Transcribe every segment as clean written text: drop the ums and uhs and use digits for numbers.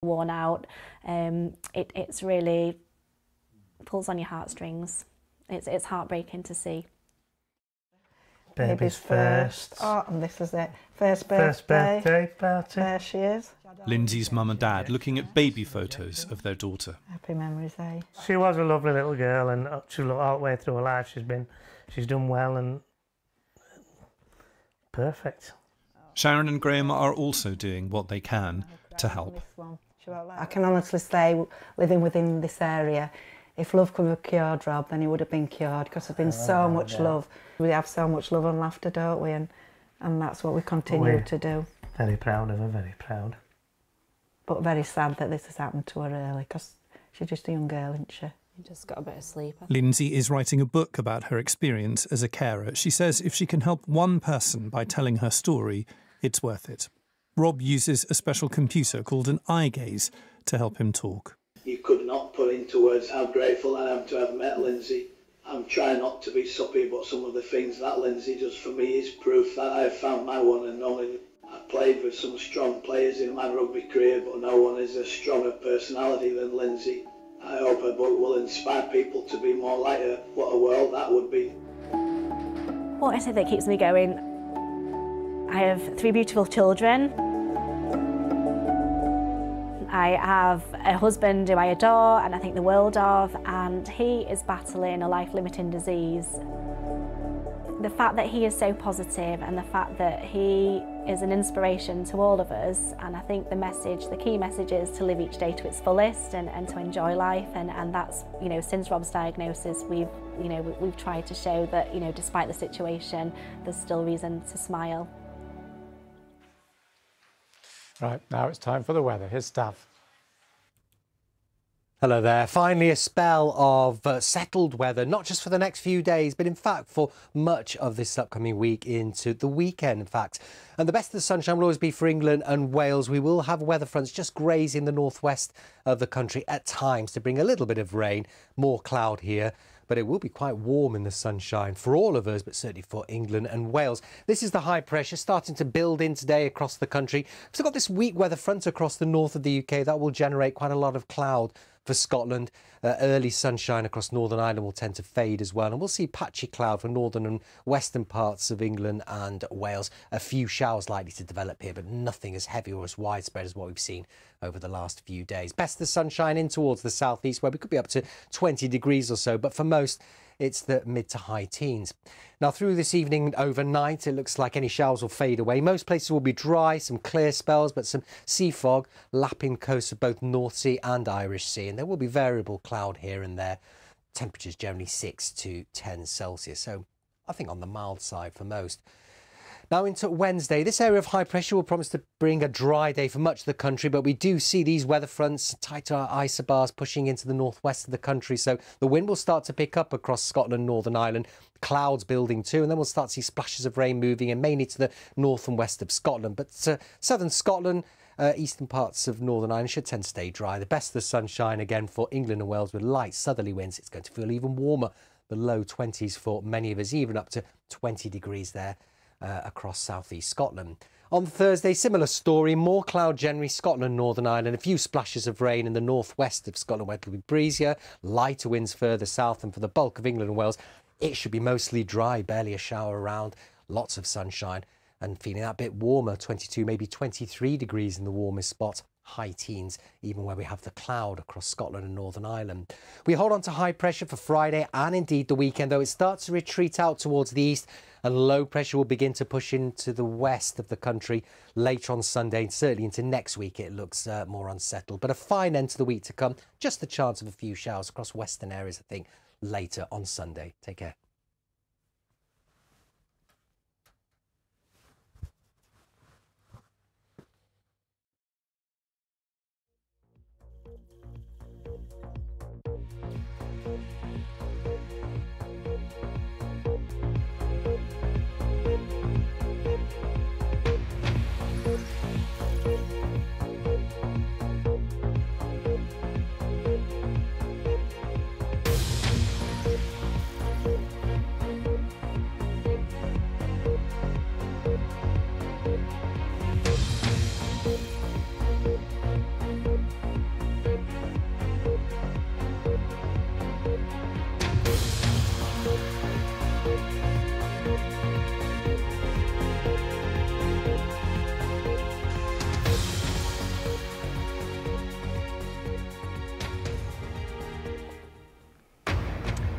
worn out. It's really pulls on your heartstrings. It's heartbreaking to see. Baby's first. Oh, and this is it. First birthday party. There she is. Lindsay's mum and dad looking at baby photos of their daughter. Happy memories, eh? She was a lovely little girl, and all the way through her life she's done well and perfect. Sharon and Graham are also doing what they can to help. I can honestly say, living within this area, if love could have cured Rob, then he would have been cured, because there's been so much love. We have so much love and laughter, don't we? And that's what we continue to do. Very proud of her, very proud. But very sad that this has happened to her early, because she's just a young girl, isn't she? You just got a bit of sleep. Lindsay is writing a book about her experience as a carer. She says if she can help one person by telling her story, it's worth it. Rob uses a special computer called an eye gaze to help him talk. You could not put into words how grateful I am to have met Lindsay. I'm trying not to be soppy, but some of the things that Lindsay does for me is proof that I have found my one and only. I played with some strong players in my rugby career, but no one is a stronger personality than Lindsay. I hope her book will inspire people to be more like her. What a world that would be. What is it that keeps me going? I have 3 beautiful children. I have a husband who I adore and I think the world of, and he is battling a life-limiting disease. The fact that he is so positive and the fact that he is an inspiration to all of us, and I think the key message is to live each day to its fullest and to enjoy life, and that's, since Rob's diagnosis, we've tried to show that, despite the situation, there's still reason to smile. Right, now it's time for the weather. Here's Stav. Hello there. Finally a spell of settled weather, not just for the next few days, but in fact for much of this upcoming week into the weekend, in fact. And the best of the sunshine will always be for England and Wales. We will have weather fronts just grazing the northwest of the country at times to bring a little bit of rain, more cloud here. But it will be quite warm in the sunshine for all of us, but certainly for England and Wales. This is the high pressure starting to build in today across the country. We've still got this weak weather front across the north of the UK. That will generate quite a lot of cloud for Scotland. Early sunshine across Northern Ireland will tend to fade as well. And we'll see patchy cloud for northern and western parts of England and Wales. A few showers likely to develop here, but nothing as heavy or as widespread as what we've seen over the last few days. Best of the sunshine in towards the southeast, where we could be up to 20 degrees or so, but for most it's the mid to high teens. Now through this evening overnight, it looks like any showers will fade away. Most places will be dry, some clear spells, but some sea fog lapping coasts of both North Sea and Irish Sea, and there will be variable cloud here and there. Temperatures generally 6 to 10 Celsius, so I think on the mild side for most. Now into Wednesday, this area of high pressure will promise to bring a dry day for much of the country, but we do see these weather fronts, tighter isobars pushing into the northwest of the country, so the wind will start to pick up across Scotland, Northern Ireland, clouds building too, and then we'll start to see splashes of rain moving in mainly to the north and west of Scotland. But southern Scotland, eastern parts of Northern Ireland should tend to stay dry. The best of the sunshine again for England and Wales with light southerly winds. It's going to feel even warmer, the low 20s for many of us, even up to 20 degrees there. Across southeast Scotland. On Thursday, similar story, more cloud generally, Scotland, Northern Ireland, a few splashes of rain in the northwest of Scotland where it will be breezier, lighter winds further south, and for the bulk of England and Wales, it should be mostly dry, barely a shower around, lots of sunshine and feeling that bit warmer, 22, maybe 23 degrees in the warmest spot. High teens, even where we have the cloud across Scotland and Northern Ireland. We hold on to high pressure for Friday and indeed the weekend, though it starts to retreat out towards the east, and low pressure will begin to push into the west of the country later on Sunday, and certainly into next week it looks more unsettled. But a fine end to the week to come, just the chance of a few showers across western areas, I think, later on Sunday. Take care.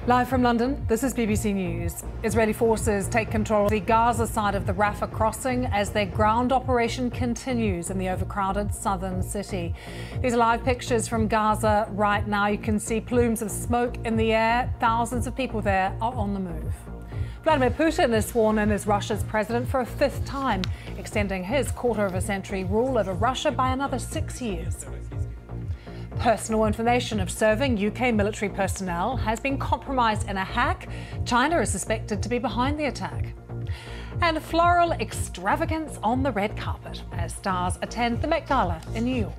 Live from London, this is BBC News. Israeli forces take control of the Gaza side of the Rafah crossing as their ground operation continues in the overcrowded southern city. These are live pictures from Gaza right now. You can see plumes of smoke in the air. Thousands of people there are on the move. Vladimir Putin is sworn in as Russia's president for a fifth time, extending his quarter-of-a-century rule over Russia by another 6 years. Personal information of serving UK military personnel has been compromised in a hack. China is suspected to be behind the attack. And floral extravagance on the red carpet as stars attend the Met Gala in New York.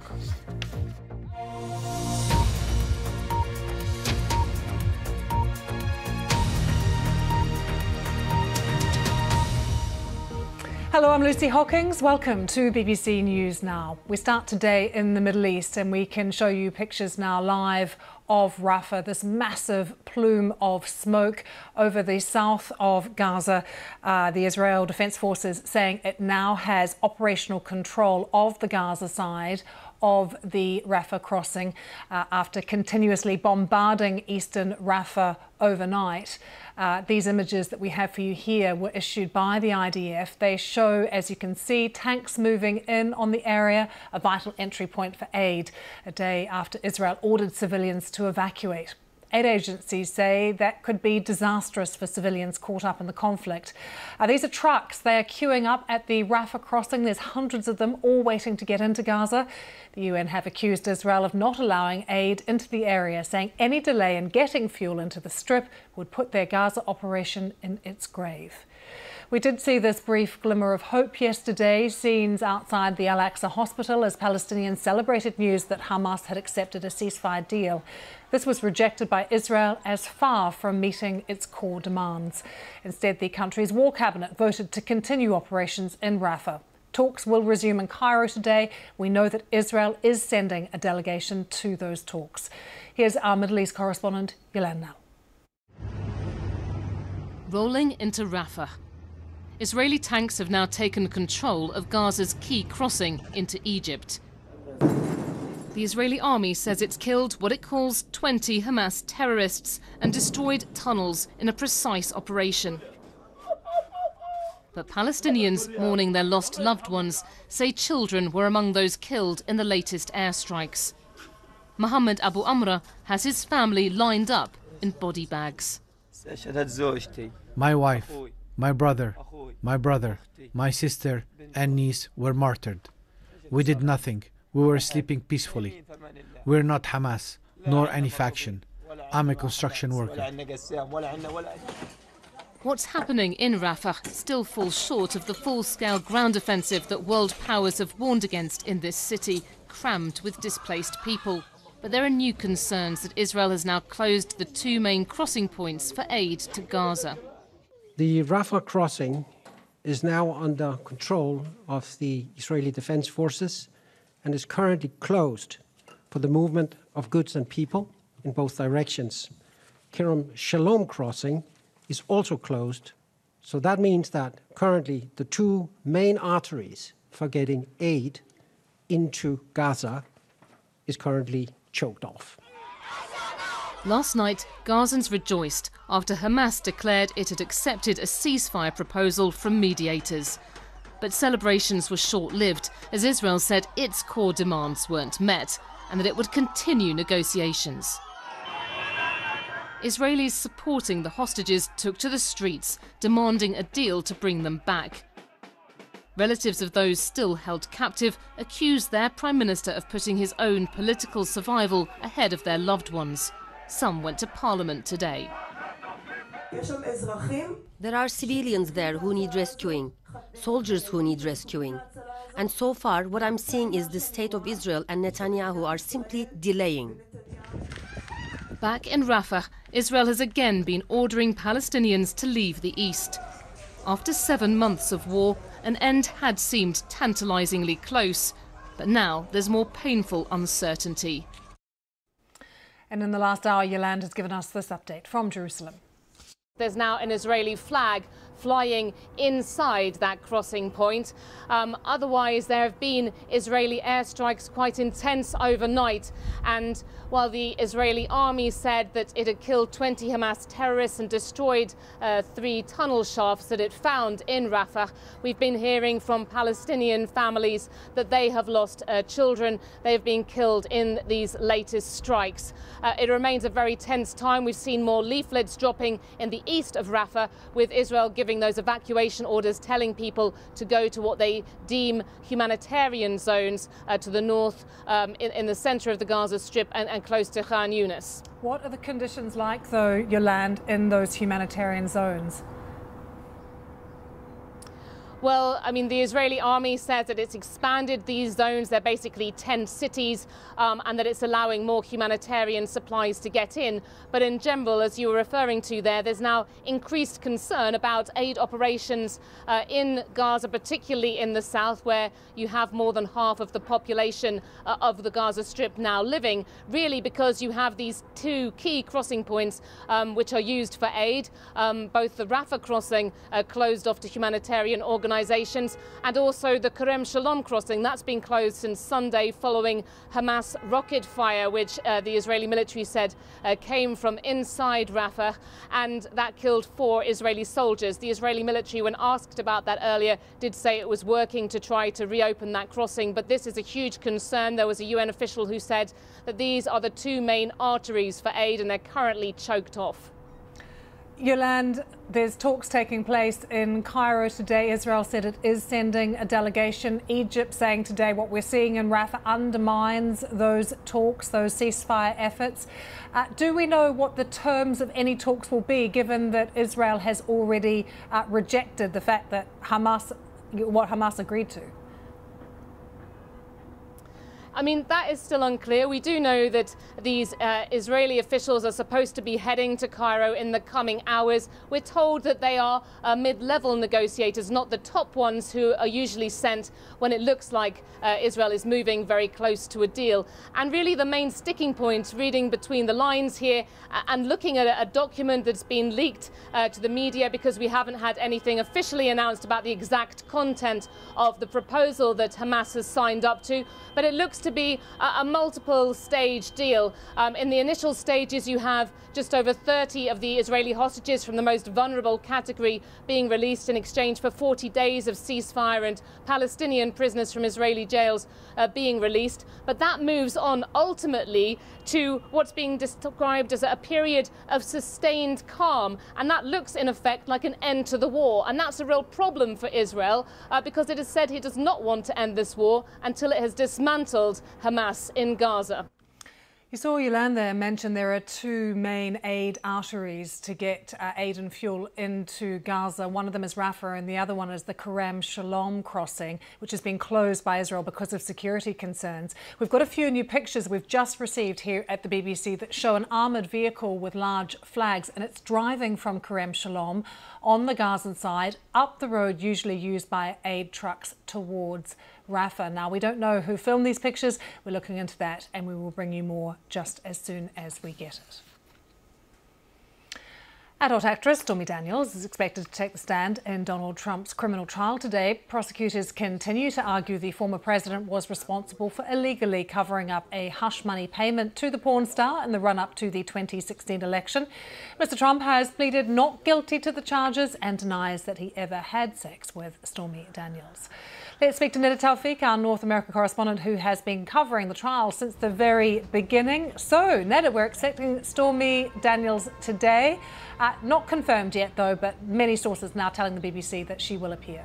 Hello, I'm Lucy Hockings. Welcome to BBC News Now. We start today in the Middle East and we can show you pictures now live of Rafah, this massive plume of smoke over the south of Gaza. The Israel Defense Forces saying it now has operational control of the Gaza side of the Rafah crossing after continuously bombarding eastern Rafah overnight. These images that we have for you here were issued by the IDF. They show, as you can see, tanks moving in on the area, a vital entry point for aid, a day after Israel ordered civilians to evacuate. Aid agencies say that could be disastrous for civilians caught up in the conflict. These are trucks. They are queuing up at the Rafah crossing. There's hundreds of them, all waiting to get into Gaza. The UN have accused Israel of not allowing aid into the area, saying any delay in getting fuel into the strip would put their Gaza operation in its grave. We did see this brief glimmer of hope yesterday, scenes outside the Al-Aqsa hospital as Palestinians celebrated news that Hamas had accepted a ceasefire deal. This was rejected by Israel as far from meeting its core demands. Instead, the country's war cabinet voted to continue operations in Rafah. Talks will resume in Cairo today. We know that Israel is sending a delegation to those talks. Here's our Middle East correspondent, Yolanda. Rolling into Rafah. Israeli tanks have now taken control of Gaza's key crossing into Egypt. The Israeli army says it's killed what it calls 20 Hamas terrorists and destroyed tunnels in a precise operation. But Palestinians mourning their lost loved ones say children were among those killed in the latest airstrikes. Mohammed Abu Amra has his family lined up in body bags. My wife, my brother, my sister and niece were martyred. We did nothing. We were sleeping peacefully. We're not Hamas, nor any faction. I'm a construction worker. What's happening in Rafah still falls short of the full-scale ground offensive that world powers have warned against in this city, crammed with displaced people. But there are new concerns that Israel has now closed the two main crossing points for aid to Gaza. The Rafah crossing is now under control of the Israeli Defense Forces and is currently closed for the movement of goods and people in both directions. Kerem Shalom crossing is also closed, so that means that currently the two main arteries for getting aid into Gaza is currently choked off. Last night, Gazans rejoiced after Hamas declared it had accepted a ceasefire proposal from mediators. But celebrations were short-lived as Israel said its core demands weren't met and that it would continue negotiations. Israelis supporting the hostages took to the streets, demanding a deal to bring them back. Relatives of those still held captive accused their Prime Minister of putting his own political survival ahead of their loved ones. Some went to Parliament today. There are civilians there who need rescuing, soldiers who need rescuing. And so far, what I'm seeing is the state of Israel and Netanyahu are simply delaying. Back in Rafah, Israel has again been ordering Palestinians to leave the east. After 7 months of war, an end had seemed tantalizingly close, but now there's more painful uncertainty. And in the last hour, Yolanda has given us this update from Jerusalem. There's now an Israeli flag flying inside that crossing point. Otherwise, there have been Israeli airstrikes quite intense overnight. And while the Israeli army said that it had killed 20 Hamas terrorists and destroyed 3 tunnel shafts that it found in Rafah, we've been hearing from Palestinian families that they have lost children. They have been killed in these latest strikes. It remains a very tense time. We've seen more leaflets dropping in the east of Rafah, with Israel giving those evacuation orders, telling people to go to what they deem humanitarian zones to the north, in the centre of the Gaza Strip and close to Khan Yunis. What are the conditions like, though, Yolande, in those humanitarian zones? Well, I mean, the Israeli army says that it's expanded these zones. They're basically 10 cities, and that it's allowing more humanitarian supplies to get in. But in general, as you were referring to there, there's now increased concern about aid operations in Gaza, particularly in the south, where you have more than half of the population of the Gaza Strip now living, really because you have these 2 key crossing points which are used for aid. Both the Rafah crossing closed off to humanitarian organizations, and also the Kerem Shalom crossing. That's been closed since Sunday following Hamas rocket fire, which the Israeli military said came from inside Rafah, and that killed 4 Israeli soldiers. The Israeli military, when asked about that earlier, did say it was working to try to reopen that crossing, but this is a huge concern. There was a UN official who said that these are the 2 main arteries for aid, and they're currently choked off. Yolande, there's talks taking place in Cairo today. Israel said it is sending a delegation. Egypt saying today what we're seeing in Rafah undermines those talks, those ceasefire efforts. Do we know what the terms of any talks will be, given that Israel has already rejected the fact that what Hamas agreed to? I mean, that is still unclear. We do know that these Israeli officials are supposed to be heading to Cairo in the coming hours. We're told that they are mid-level negotiators, not the top ones who are usually sent when it looks like Israel is moving very close to a deal. And really the main sticking point, reading between the lines here and looking at a document that's been leaked to the media, because we haven't had anything officially announced about the exact content of the proposal that Hamas has signed up to, but it looks to be a multiple stage deal. In the initial stages, you have just over 30 of the Israeli hostages from the most vulnerable category being released in exchange for 40 days of ceasefire, and Palestinian prisoners from Israeli jails being released. But that moves on ultimately to what's being described as a period of sustained calm, and that looks in effect like an end to the war. And that's a real problem for Israel because it has said it does not want to end this war until it has dismantled Hamas in Gaza. You saw Yolande there mention there are 2 main aid arteries to get aid and fuel into Gaza. One of them is Rafah and the other one is the Kerem Shalom crossing, which has been closed by Israel because of security concerns. We've got a few new pictures we've just received here at the BBC that show an armoured vehicle with large flags, and it's driving from Kerem Shalom on the Gazan side up the road usually used by aid trucks towards Rafah. Now, we don't know who filmed these pictures. We're looking into that and we will bring you more just as soon as we get it. Adult actress Stormy Daniels is expected to take the stand in Donald Trump's criminal trial today. Prosecutors continue to argue the former president was responsible for illegally covering up a hush money payment to the porn star in the run-up to the 2016 election. Mr. Trump has pleaded not guilty to the charges and denies that he ever had sex with Stormy Daniels. Let's speak to Neda Tawfiq, our North America correspondent who has been covering the trial since the very beginning. So, Neda, we're expecting Stormy Daniels today. Not confirmed yet, though, but many sources now telling the BBC that she will appear.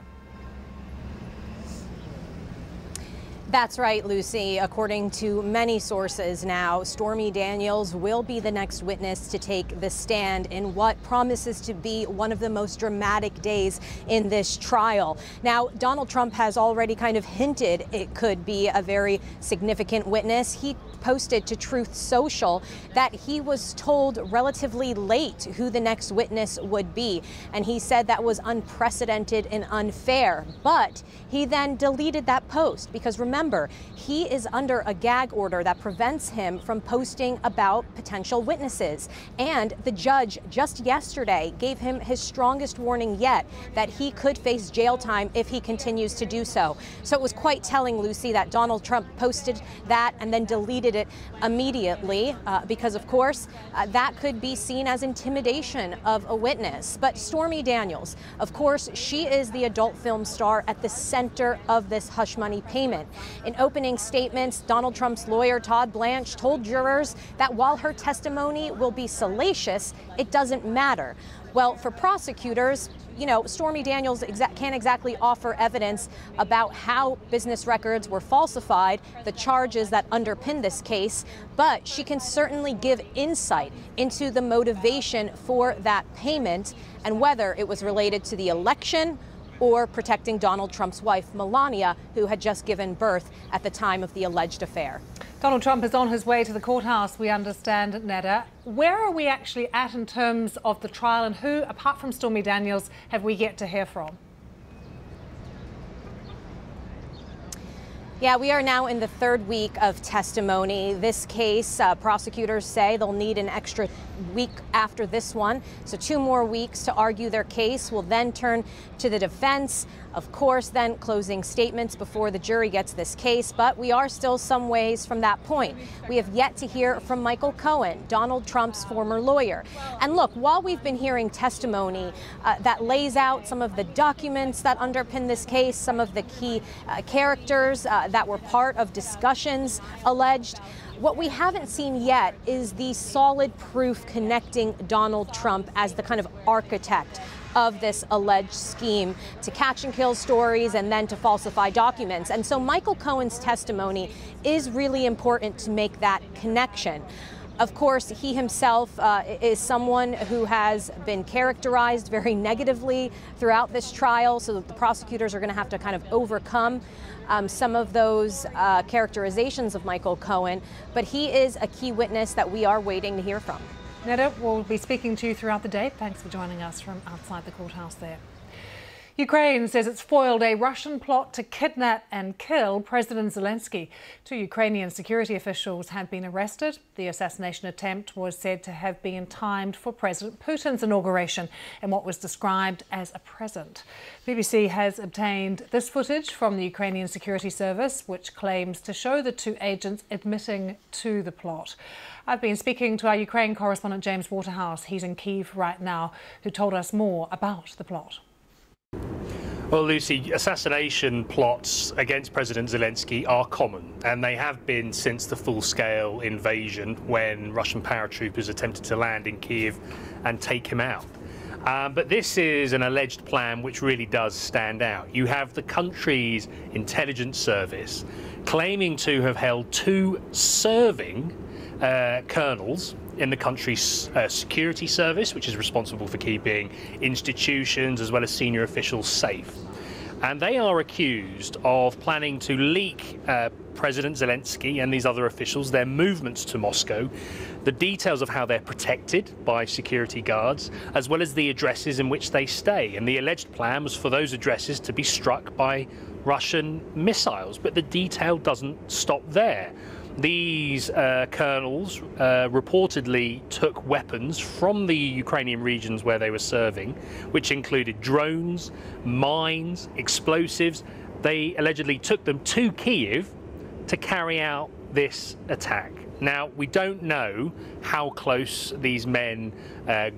That's right, Lucy. According to many sources now, Stormy Daniels will be the next witness to take the stand in what promises to be one of the most dramatic days in this trial. Now, Donald Trump has already kind of hinted it could be a very significant witness. He posted to Truth Social that he was told relatively late who the next witness would be. And he said that was unprecedented and unfair. But he then deleted that post because, remember, he is under a gag order that prevents him from posting about potential witnesses. And the judge just yesterday gave him his strongest warning yet that he could face jail time if he continues to do so. So it was quite telling, Lucy, that Donald Trump posted that and then deleted it immediately because, of course, that could be seen as intimidation of a witness. But Stormy Daniels, of course, she is the adult film star at the center of this hush money payment. In opening statements, Donald Trump's lawyer, Todd Blanche, told jurors that while her testimony will be salacious, it doesn't matter. Well, for prosecutors, you know, Stormy Daniels can't exactly offer evidence about how business records were falsified, the charges that underpin this case, but she can certainly give insight into the motivation for that payment and whether it was related to the election or protecting Donald Trump's wife, Melania, who had just given birth at the time of the alleged affair. Donald Trump is on his way to the courthouse, we understand, Neda. Where are we actually at in terms of the trial, and who, apart from Stormy Daniels, have we yet to hear from? Yeah, we are now in the third week of testimony. This case, prosecutors say they'll need an extra week after this one. So 2 more weeks to argue their case. Will then turn to the defense. Of course, then closing statements before the jury gets this case. But we are still some ways from that point. We have yet to hear from Michael Cohen, Donald Trump's former lawyer. And look, while we've been hearing testimony that lays out some of the documents that underpin this case, some of the key characters that were part of discussions alleged, what we haven't seen yet is the solid proof connecting Donald Trump as the kind of architect of this alleged scheme to catch and kill stories and then to falsify documents. And so Michael Cohen's testimony is really important to make that connection. Of course, he himself is someone who has been characterized very negatively throughout this trial, so the prosecutors are going to have to kind of overcome some of those characterizations of Michael Cohen, but he is a key witness that we are waiting to hear from. Neda, we'll be speaking to you throughout the day. Thanks for joining us from outside the courthouse there. Ukraine says it's foiled a Russian plot to kidnap and kill President Zelensky. 2 Ukrainian security officials have been arrested. The assassination attempt was said to have been timed for President Putin's inauguration in what was described as a present. BBC has obtained this footage from the Ukrainian security service, which claims to show the 2 agents admitting to the plot. I've been speaking to our Ukraine correspondent James Waterhouse. He's in Kyiv right now, who told us more about the plot. Well, Lucy, assassination plots against President Zelensky are common, and they have been since the full-scale invasion when Russian paratroopers attempted to land in Kyiv and take him out. But this is an alleged plan which really does stand out. You have the country's intelligence service claiming to have held 2 serving colonels in the country's security service, which is responsible for keeping institutions as well as senior officials safe. And they are accused of planning to leak President Zelensky and these other officials, their movements to Moscow, the details of how they're protected by security guards, as well as the addresses in which they stay. And the alleged plan was for those addresses to be struck by Russian missiles. But the detail doesn't stop there. These colonels reportedly took weapons from the Ukrainian regions where they were serving, which included drones, mines, explosives. They allegedly took them to Kyiv to carry out this attack. Now, we don't know how close these men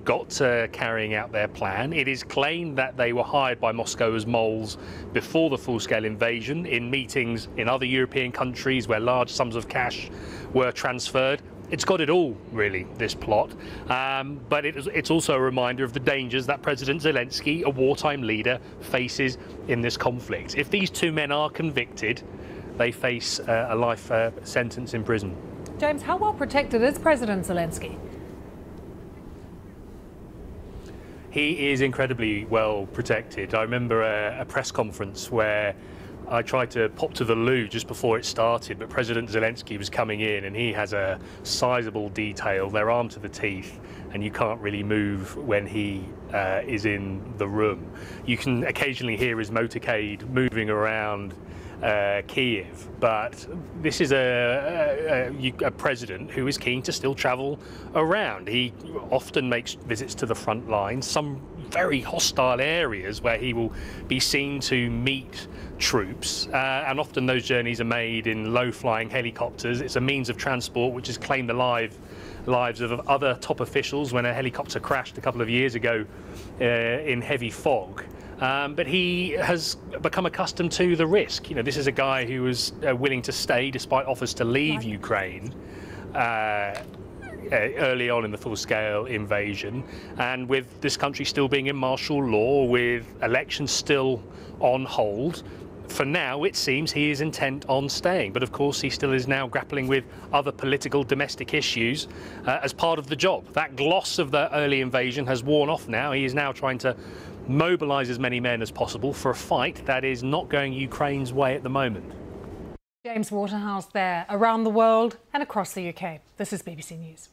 got to carrying out their plan. It is claimed that they were hired by Moscow as moles before the full-scale invasion in meetings in other European countries where large sums of cash were transferred. It's got it all, really, this plot. But it's also a reminder of the dangers that President Zelensky, a wartime leader, faces in this conflict. If these 2 men are convicted, they face a life sentence in prison. James, how well protected is President Zelensky? He is incredibly well protected. I remember a press conference where I tried to pop to the loo just before it started, but President Zelensky was coming in, and he has a sizable detail. They're armed to the teeth, and you can't really move when he is in the room. You can occasionally hear his motorcade moving around Kiev, but this is a president who is keen to still travel around. He often makes visits to the front lines, some very hostile areas where he will be seen to meet troops, and often those journeys are made in low-flying helicopters. It's a means of transport which has claimed the lives of other top officials when a helicopter crashed a couple of years ago in heavy fog. But he has become accustomed to the risk. You know, this is a guy who was willing to stay despite offers to leave Ukraine early on in the full-scale invasion, and with this country still being in martial law, with elections still on hold, for now it seems he is intent on staying. But of course he still is now grappling with other political domestic issues as part of the job. That gloss of the early invasion has worn off now. He is now trying to mobilise as many men as possible for a fight that is not going Ukraine's way at the moment. James Waterhouse there, around the world and across the UK. This is BBC News.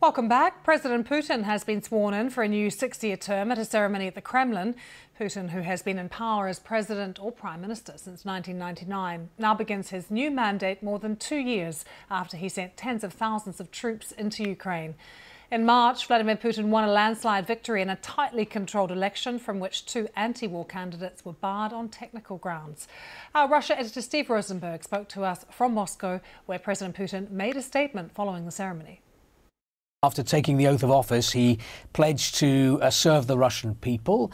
Welcome back. President Putin has been sworn in for a new 6-year term at a ceremony at the Kremlin. Putin, who has been in power as president or prime minister since 1999, now begins his new mandate more than 2 years after he sent tens of thousands of troops into Ukraine. In March, Vladimir Putin won a landslide victory in a tightly controlled election from which 2 anti-war candidates were barred on technical grounds. Our Russia editor Steve Rosenberg spoke to us from Moscow, where President Putin made a statement following the ceremony. After taking the oath of office, he pledged to serve the Russian people.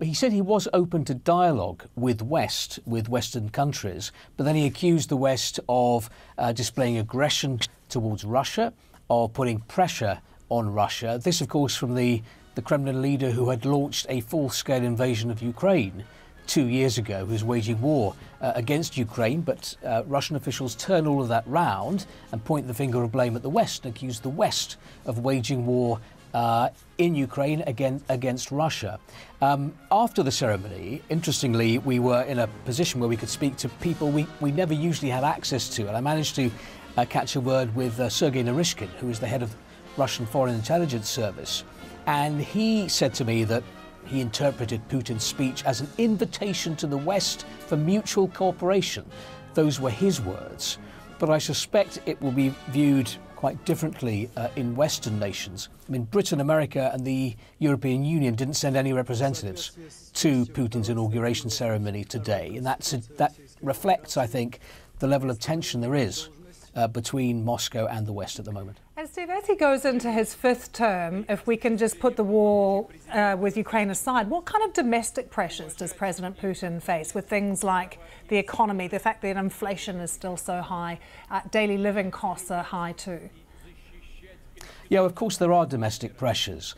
He said he was open to dialogue with Western countries, but then he accused the West of displaying aggression towards Russia, of putting pressure on Russia. This, of course, from the Kremlin leader who had launched a full-scale invasion of Ukraine 2 years ago, who was waging war against Ukraine, but Russian officials turn all of that round and point the finger of blame at the West and accuse the West of waging war in Ukraine against Russia. After the ceremony, interestingly, we were in a position where we could speak to people we never usually have access to, and I managed to catch a word with Sergei Narishkin, who is the head of Russian Foreign Intelligence Service, and he said to me that he interpreted Putin's speech as an invitation to the West for mutual cooperation. Those were his words, but I suspect it will be viewed quite differently in Western nations. I mean, Britain, America and the European Union didn't send any representatives to Putin's inauguration ceremony today, and that reflects, I think, the level of tension there is between Moscow and the West at the moment. And Steve, as he goes into his 5th term, if we can just put the war with Ukraine aside, what kind of domestic pressures does President Putin face with things like the economy, the fact that inflation is still so high, daily living costs are high too? Yeah, of course there are domestic pressures.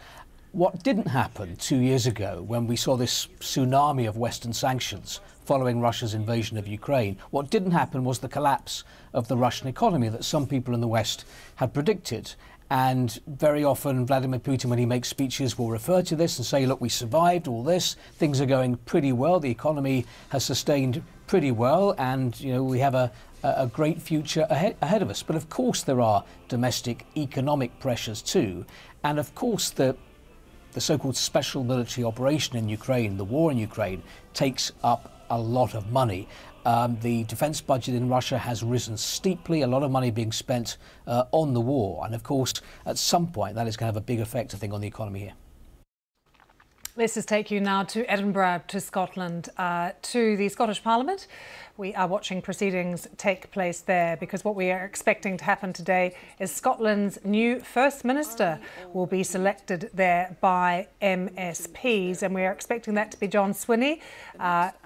What didn't happen 2 years ago when we saw this tsunami of Western sanctions following Russia's invasion of Ukraine, what didn't happen was the collapse of the Russian economy that some people in the West had predicted. And very often Vladimir Putin, when he makes speeches, will refer to this and say, look, we survived all this, things are going pretty well, the economy has sustained pretty well, and we have a a great future ahead of us. But of course there are domestic economic pressures too, and of course the so-called special military operation in Ukraine, the war in Ukraine, takes up a lot of money. The defence budget in Russia has risen steeply, a lot of money being spent on the war. And of course, at some point, that is going to have a big effect, I think, on the economy here. Let's just take you now to Edinburgh, to Scotland, to the Scottish Parliament. We are watching proceedings take place there because what we are expecting to happen today is Scotland's new First Minister will be selected there by MSPs, and we are expecting that to be John Swinney,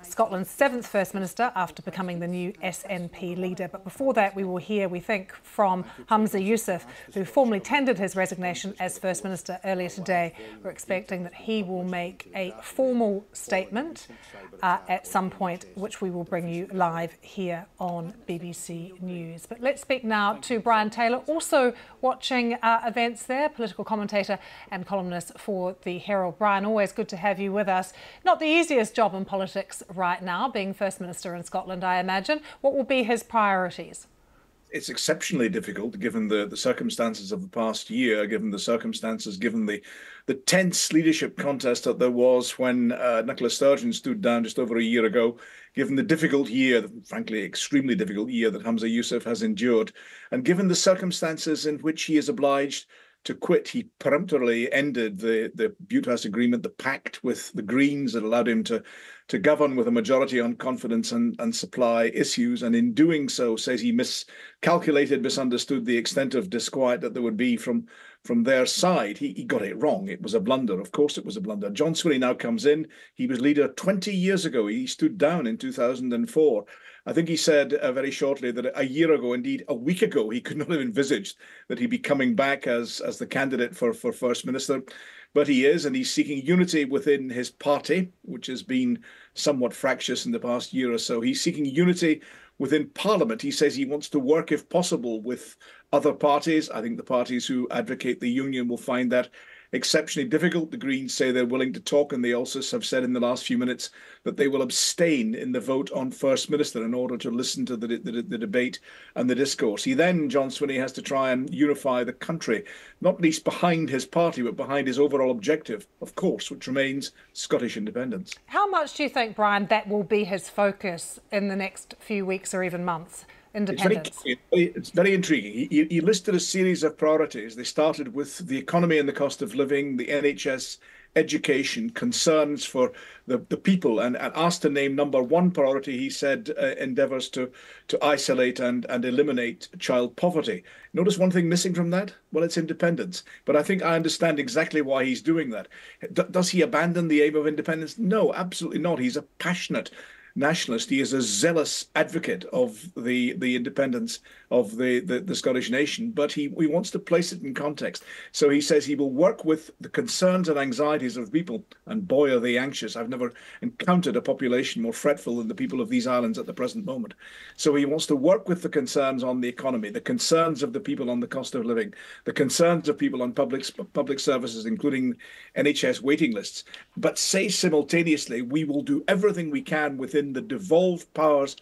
Scotland's 7th First Minister after becoming the new SNP leader. But before that, we will hear, we think, from Humza Yousaf, who formally tendered his resignation as First Minister earlier today. We're expecting that he will make a formal statement at some point, which we will bring you live here on BBC News. But let's speak now to Brian Taylor, also watching events there, political commentator and columnist for the Herald. Brian, always good to have you with us. Not the easiest job in politics right now, being First Minister in Scotland, I imagine. What will be his priorities? It's exceptionally difficult given the circumstances of the past year, given the circumstances, given the tense leadership contest that there was when Nicola Sturgeon stood down just over a year ago, given the difficult year, frankly, extremely difficult year that Humza Yousaf has endured, and given the circumstances in which he is obliged to quit. He peremptorily ended the Butte House Agreement, the pact with the Greens that allowed him to govern with a majority on confidence and supply issues, and in doing so says he misunderstood the extent of disquiet that there would be from their side. He got it wrong. It was a blunder. Of course it was a blunder. John Swinney now comes in. He was leader 20 years ago. He stood down in 2004. I think he said very shortly that a year ago, indeed a week ago, he could not have envisaged that he'd be coming back as the candidate for First Minister. But he is, and he's seeking unity within his party, which has been somewhat fractious in the past year or so. He's seeking unity within Parliament. He says he wants to work, if possible, with other parties. I think the parties who advocate the union will find that exceptionally difficult. The Greens say they're willing to talk, and they also have said in the last few minutes that they will abstain in the vote on First Minister in order to listen to the debate and the discourse. John Swinney, has to try and unify the country, not least behind his party, but behind his overall objective, of course, which remains Scottish independence. How much do you think, Brian, that will be his focus in the next few weeks or even months? Independence. It's very intriguing. He listed a series of priorities. They started with the economy and the cost of living, the NHS, education, concerns for the people, and asked to name number one priority, he said, endeavours to isolate and eliminate child poverty. Notice one thing missing from that? Well, it's independence. But I think I understand exactly why he's doing that. Does he abandon the aim of independence? No, absolutely not. He's a passionate nationalist. He is a zealous advocate of the independence of the Scottish nation, but he wants to place it in context. So he says he will work with the concerns and anxieties of people, and boy are they anxious. I've never encountered a population more fretful than the people of these islands at the present moment. So he wants to work with the concerns on the economy, the concerns of the people on the cost of living, the concerns of people on public services, including NHS waiting lists, but say simultaneously, we will do everything we can within the devolved powers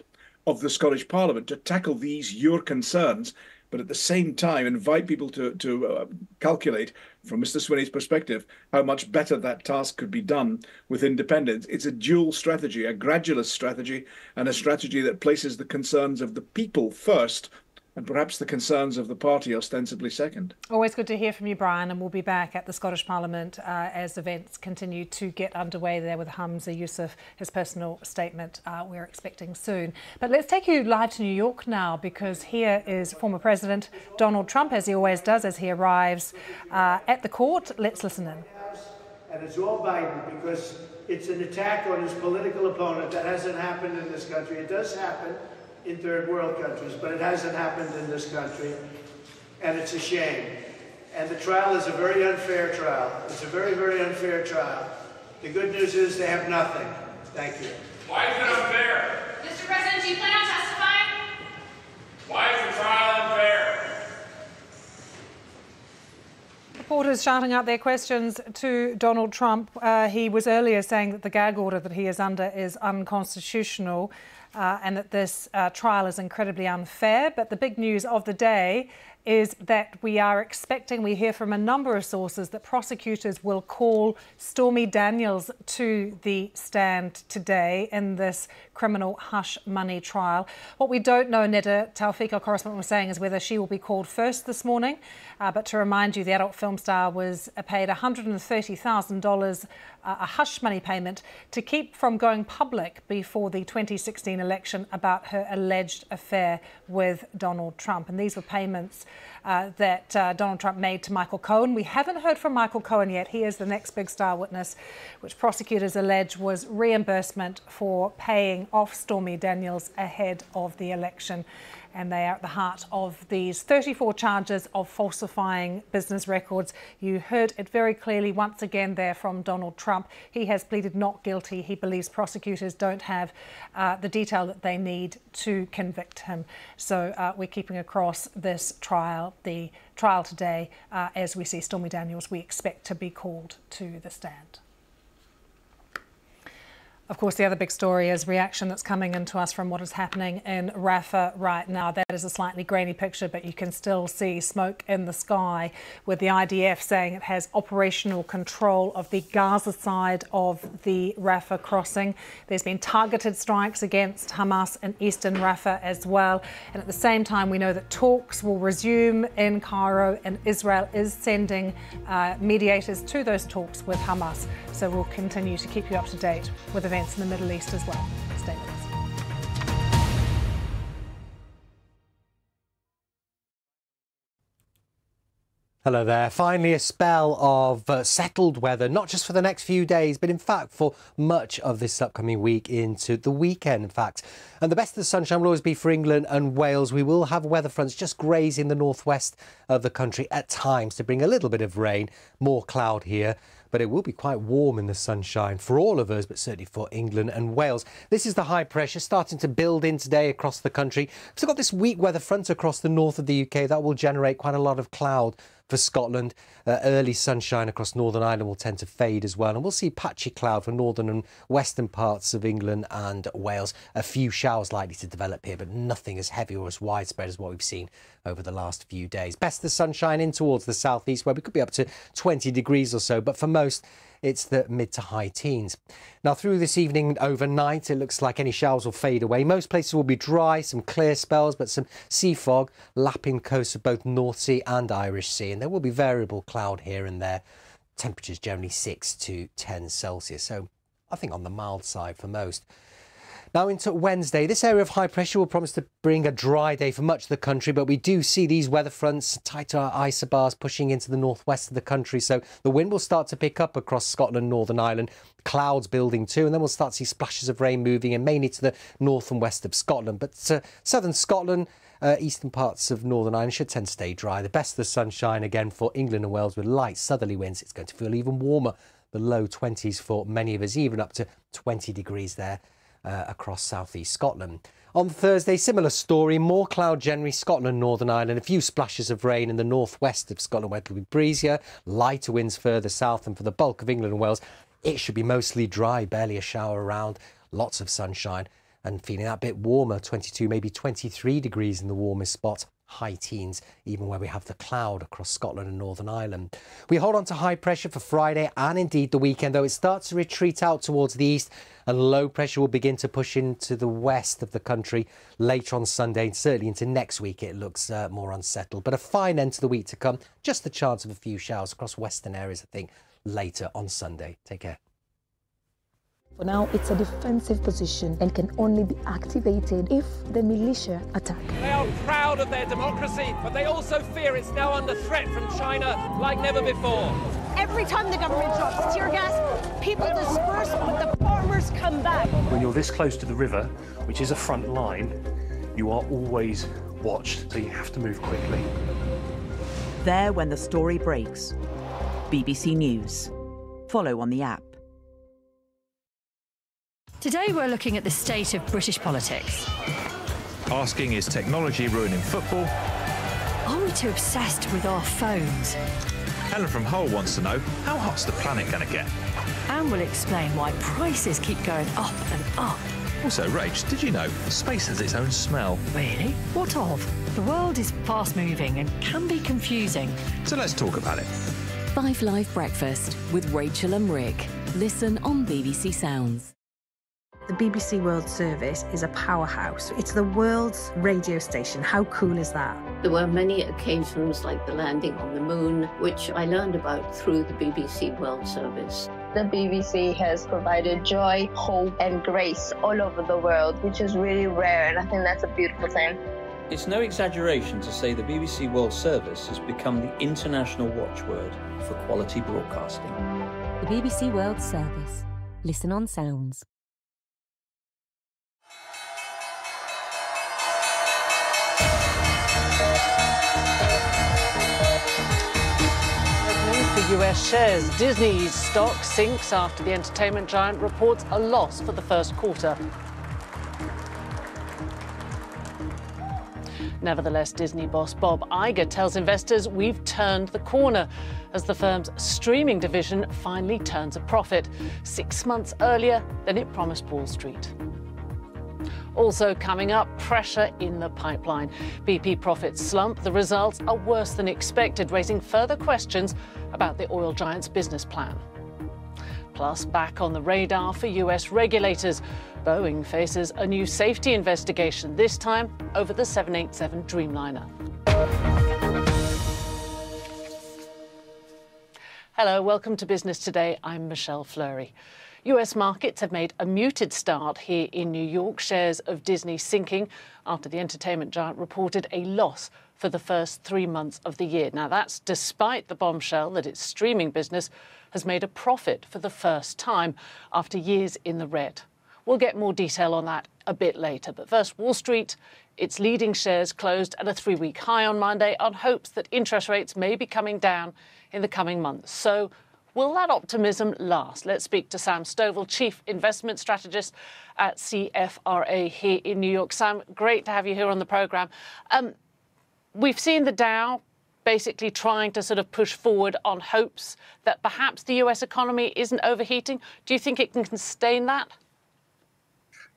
of the Scottish Parliament to tackle your concerns, but at the same time invite people to calculate, from Mr. Swinney's perspective, how much better that task could be done with independence. It's a dual strategy, a gradualist strategy, and a strategy that places the concerns of the people first, and perhaps the concerns of the party ostensibly second. Always good to hear from you, Brian, and we'll be back at the Scottish Parliament as events continue to get underway there with Humza Yousaf, his personal statement we're expecting soon. But let's take you live to New York now, because here is former President Donald Trump, as he always does, as he arrives at the court. Let's listen in. And it's all Biden, because it's an attack on his political opponent. That hasn't happened in this country. It does happen in third world countries, but it hasn't happened in this country, and it's a shame. And the trial is a very unfair trial. It's a very, very unfair trial. The good news is they have nothing. Thank you. Why is it unfair? Mr. President, do you plan on testifying? Why is the trial unfair? supporters shouting out their questions to Donald Trump. He was earlier saying that the gag order that he is under is unconstitutional and that this trial is incredibly unfair. But the big news of the day is that we hear from a number of sources that prosecutors will call Stormy Daniels to the stand today in this criminal hush money trial. What we don't know, Neda Tawfiq, our correspondent, was saying is whether she will be called first this morning. But to remind you, the adult film star was paid $130,000, a hush money payment, to keep from going public before the 2016 election about her alleged affair with Donald Trump. And these were payments that Donald Trump made to Michael Cohen. We haven't heard from Michael Cohen yet. He is the next big star witness, which prosecutors allege was reimbursement for paying off Stormy Daniels ahead of the election. And they are at the heart of these 34 charges of falsifying business records. You heard it very clearly once again there from Donald Trump. He has pleaded not guilty. He believes prosecutors don't have the detail that they need to convict him. So we're keeping across this trial, the trial today, as we see Stormy Daniels, we expect to be called to the stand. Of course, the other big story is reaction that's coming into us from what is happening in Rafah right now. That is a slightly grainy picture, but you can still see smoke in the sky, with the IDF saying it has operational control of the Gaza side of the Rafah crossing. There's been targeted strikes against Hamas in eastern Rafah as well. And at the same time, we know that talks will resume in Cairo, and Israel is sending mediators to those talks with Hamas. So we'll continue to keep you up to date with events in the Middle East as well. Stay with us. Hello there. Finally, a spell of settled weather, not just for the next few days, but in fact for much of this upcoming week into the weekend, in fact. And the best of the sunshine will always be for England and Wales. We will have weather fronts just grazing the northwest of the country at times to bring a little bit of rain, more cloud here. But it will be quite warm in the sunshine for all of us, but certainly for England and Wales. This is the high pressure starting to build in today across the country. So we've got this weak weather front across the north of the UK that will generate quite a lot of cloud for Scotland. Early sunshine across Northern Ireland will tend to fade as well. And we'll see patchy cloud for northern and western parts of England and Wales. A few showers likely to develop here, but nothing as heavy or as widespread as what we've seen over the last few days. Best of the sunshine in towards the southeast, where we could be up to 20 degrees or so, but for most it's the mid to high teens. Now through this evening overnight, it looks like any showers will fade away. Most places will be dry, some clear spells, but some sea fog lapping coasts of both North Sea and Irish Sea. And there will be variable cloud here and there. Temperatures generally 6 to 10 Celsius. So I think on the mild side for most. Now into Wednesday, this area of high pressure will promise to bring a dry day for much of the country, but we do see these weather fronts, tighter isobars pushing into the northwest of the country. So the wind will start to pick up across Scotland, Northern Ireland, clouds building too, and then we'll start to see splashes of rain moving in mainly to the north and west of Scotland. But southern Scotland, eastern parts of Northern Ireland should tend to stay dry. The best of the sunshine again for England and Wales with light southerly winds. It's going to feel even warmer, the low 20s for many of us, even up to 20 degrees there. Across southeast Scotland. On Thursday, similar story, more cloud generally, Scotland, Northern Ireland, a few splashes of rain in the northwest of Scotland where it will be breezier, lighter winds further south, and for the bulk of England and Wales, it should be mostly dry, barely a shower around, lots of sunshine and feeling that bit warmer, 22, maybe 23 degrees in the warmest spots. High teens, even where we have the cloud across Scotland and Northern Ireland. We hold on to high pressure for Friday and indeed the weekend, though it starts to retreat out towards the east and low pressure will begin to push into the west of the country later on Sunday and certainly into next week. It looks more unsettled, but a fine end to the week to come. Just the chance of a few showers across western areas, I think, later on Sunday. Take care. For now, it's a defensive position and can only be activated if the militia attack. They are proud of their democracy, but they also fear it's now under threat from China like never before. Every time the government drops tear gas, people disperse, but the farmers come back. When you're this close to the river, which is a front line, you are always watched, so you have to move quickly. There when the story breaks. BBC News. Follow on the app. Today we're looking at the state of British politics. Asking, is technology ruining football? Are we too obsessed with our phones? Helen from Hull wants to know, how hot's the planet going to get? And we'll explain why prices keep going up and up. Also, Rach, did you know space has its own smell? Really? What of? The world is fast-moving and can be confusing. So let's talk about it. 5 Live Breakfast with Rachel and Rick. Listen on BBC Sounds. The BBC World Service is a powerhouse. It's the world's radio station. How cool is that? There were many occasions like the landing on the moon, which I learned about through the BBC World Service. The BBC has provided joy, hope, and grace all over the world, which is really rare, and I think that's a beautiful thing. It's no exaggeration to say the BBC World Service has become the international watchword for quality broadcasting. The BBC World Service. Listen on Sounds. For US shares, Disney's stock sinks after the entertainment giant reports a loss for the first quarter. Nevertheless, Disney boss Bob Iger tells investors we've turned the corner as the firm's streaming division finally turns a profit 6 months earlier than it promised Wall Street. Also coming up, pressure in the pipeline. BP profits slump. The results are worse than expected, raising further questions about the oil giant's business plan. Plus, back on the radar for US regulators, Boeing faces a new safety investigation, this time over the 787 Dreamliner. Hello, welcome to Business Today. I'm Michelle Fleury. US markets have made a muted start here in New York, shares of Disney sinking after the entertainment giant reported a loss for the first 3 months of the year. Now, that's despite the bombshell that its streaming business has made a profit for the first time after years in the red. We'll get more detail on that a bit later. But first, Wall Street, its leading shares closed at a 3-week high on Monday on hopes that interest rates may be coming down in the coming months. So will that optimism last? Let's speak to Sam Stovall, Chief Investment Strategist at CFRA here in New York. Sam, great to have you here on the programme. We've seen the Dow basically trying to sort of push forward on hopes that perhaps the US economy isn't overheating. Do you think it can sustain that?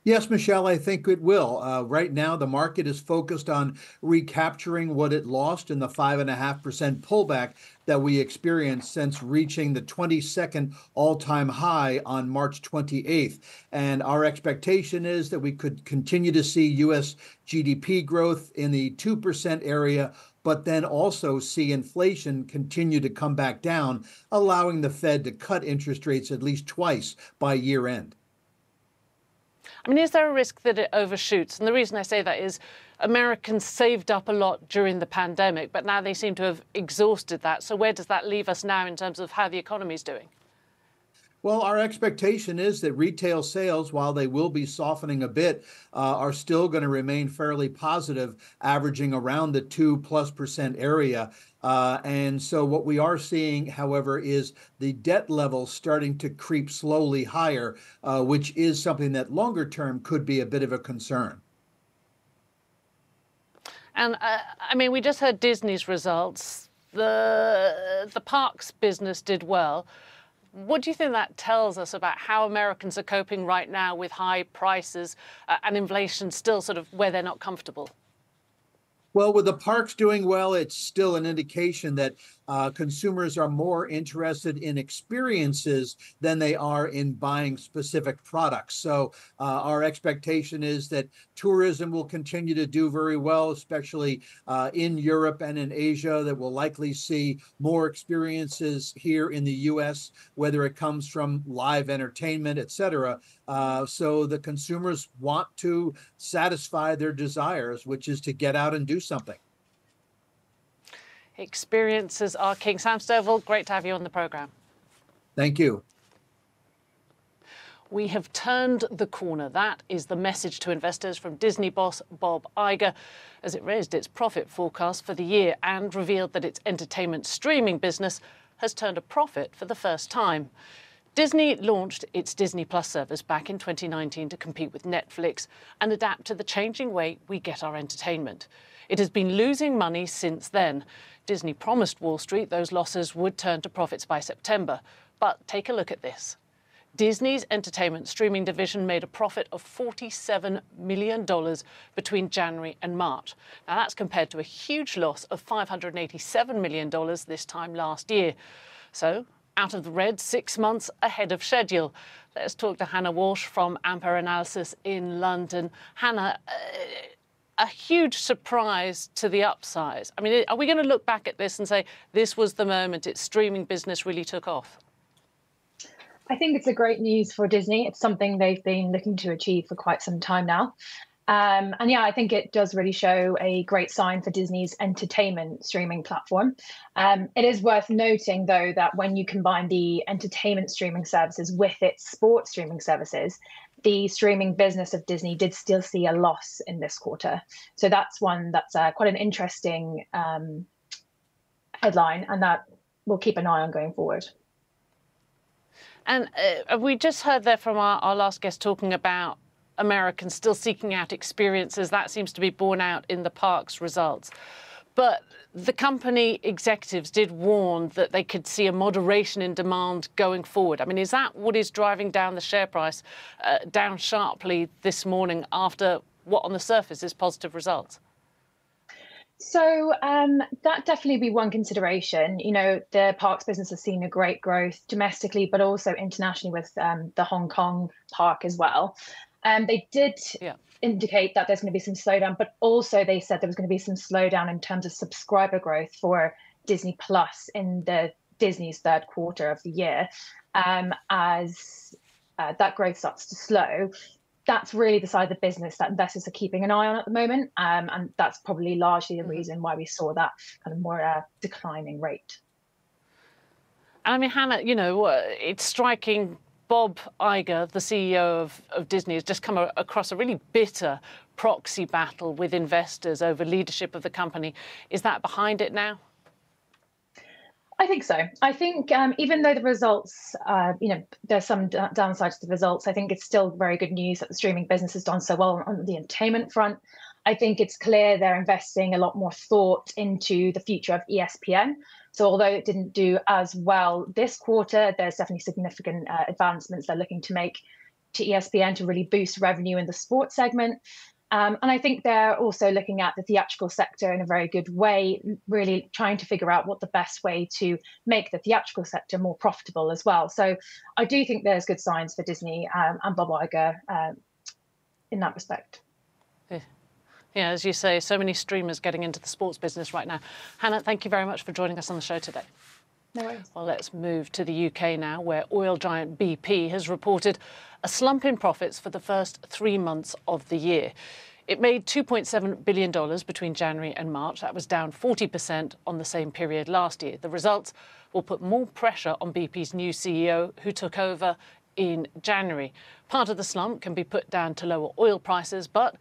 Yes, Michelle, I think it will. Right now, the market is focused on recapturing what it lost in the 5.5% pullback that we experienced since reaching the 22nd all-time high on March 28th. And our expectation is that we could continue to see U.S. GDP growth in the 2% area, but then also see inflation continue to come back down, allowing the Fed to cut interest rates at least twice by year end. I mean, is there a risk that it overshoots? And the reason I say that is Americans saved up a lot during the pandemic, but now they seem to have exhausted that. So where does that leave us now in terms of how the economy is doing? Well, our expectation is that retail sales, while they will be softening a bit, are still going to remain fairly positive, averaging around the 2+% area. And so what we are seeing, however, is the debt levels starting to creep slowly higher, which is something that longer term could be a bit of a concern. And I mean, we just heard Disney's results. The parks business did well. What do you think that tells us about how Americans are coping right now with high prices and inflation still sort of where they're not comfortable? Well, with the parks doing well, it's still an indication that consumers are more interested in experiences than they are in buying specific products. So our expectation is that tourism will continue to do very well, especially in Europe and in Asia, that we'll likely see more experiences here in the U.S., whether it comes from live entertainment, et cetera. So the consumers want to satisfy their desires, which is to get out and do something. Experiences are king. Sam Stovall, great to have you on the programme. Thank you. We have turned the corner. That is the message to investors from Disney boss Bob Iger as it raised its profit forecast for the year and revealed that its entertainment streaming business has turned a profit for the first time. Disney launched its Disney Plus service back in 2019 to compete with Netflix and adapt to the changing way we get our entertainment. It has been losing money since then. Disney promised Wall Street those losses would turn to profits by September. But take a look at this. Disney's entertainment streaming division made a profit of $47 million between January and March. Now, that's compared to a huge loss of $587 million this time last year. So, out of the red 6 months ahead of schedule. Let's talk to Hannah Walsh from Ampere Analysis in London. Hannah, a huge surprise to the upside. I mean, are we going to look back at this and say this was the moment its streaming business really took off? I think it's a great news for Disney. It's something they've been looking to achieve for quite some time now. And yeah, I think it does really show a great sign for Disney's entertainment streaming platform. It is worth noting, though, that when you combine the entertainment streaming services with its sports streaming services, the streaming business of Disney did still see a loss in this quarter. So that's one that's quite an interesting headline, and that we'll keep an eye on going forward. And we just heard there from our last guest talking about Americans still seeking out experiences. That seems to be borne out in the parks results. But the company executives did warn that they could see a moderation in demand going forward. I mean, is that what is driving down the share price down sharply this morning after what on the surface is positive results? So that definitely be one consideration. You know, the parks business has seen a great growth domestically, but also internationally with the Hong Kong park as well. They did indicate that there's going to be some slowdown, but also they said there was going to be some slowdown in terms of subscriber growth for Disney Plus in the Disney's third quarter of the year. As that growth starts to slow, that's really the side of the business that investors are keeping an eye on at the moment. And that's probably largely the reason why we saw that kind of more declining rate. I mean, Hannah, you know, it's striking. Bob Iger, the CEO of Disney, has just come across a really bitter proxy battle with investors over leadership of the company. Is that behind it now? I think so. I think even though the results, you know, there's some downsides to the results, I think it's still very good news that the streaming business has done so well on the entertainment front. I think it's clear they're investing a lot more thought into the future of ESPN. So although it didn't do as well this quarter, there's definitely significant advancements they're looking to make to ESPN to really boost revenue in the sports segment. And I think they're also looking at the theatrical sector in a very good way, really trying to figure out what the best way to make the theatrical sector more profitable as well. So I do think there's good signs for Disney and Bob Iger in that respect. Yeah, as you say, so many streamers getting into the sports business right now. Hannah, thank you very much for joining us on the show today. No worries. Well, let's move to the UK now, where oil giant BP has reported a slump in profits for the first 3 months of the year. It made $2.7 billion between January and March. That was down 40% on the same period last year. The results will put more pressure on BP's new CEO, who took over in January. Part of the slump can be put down to lower oil prices, but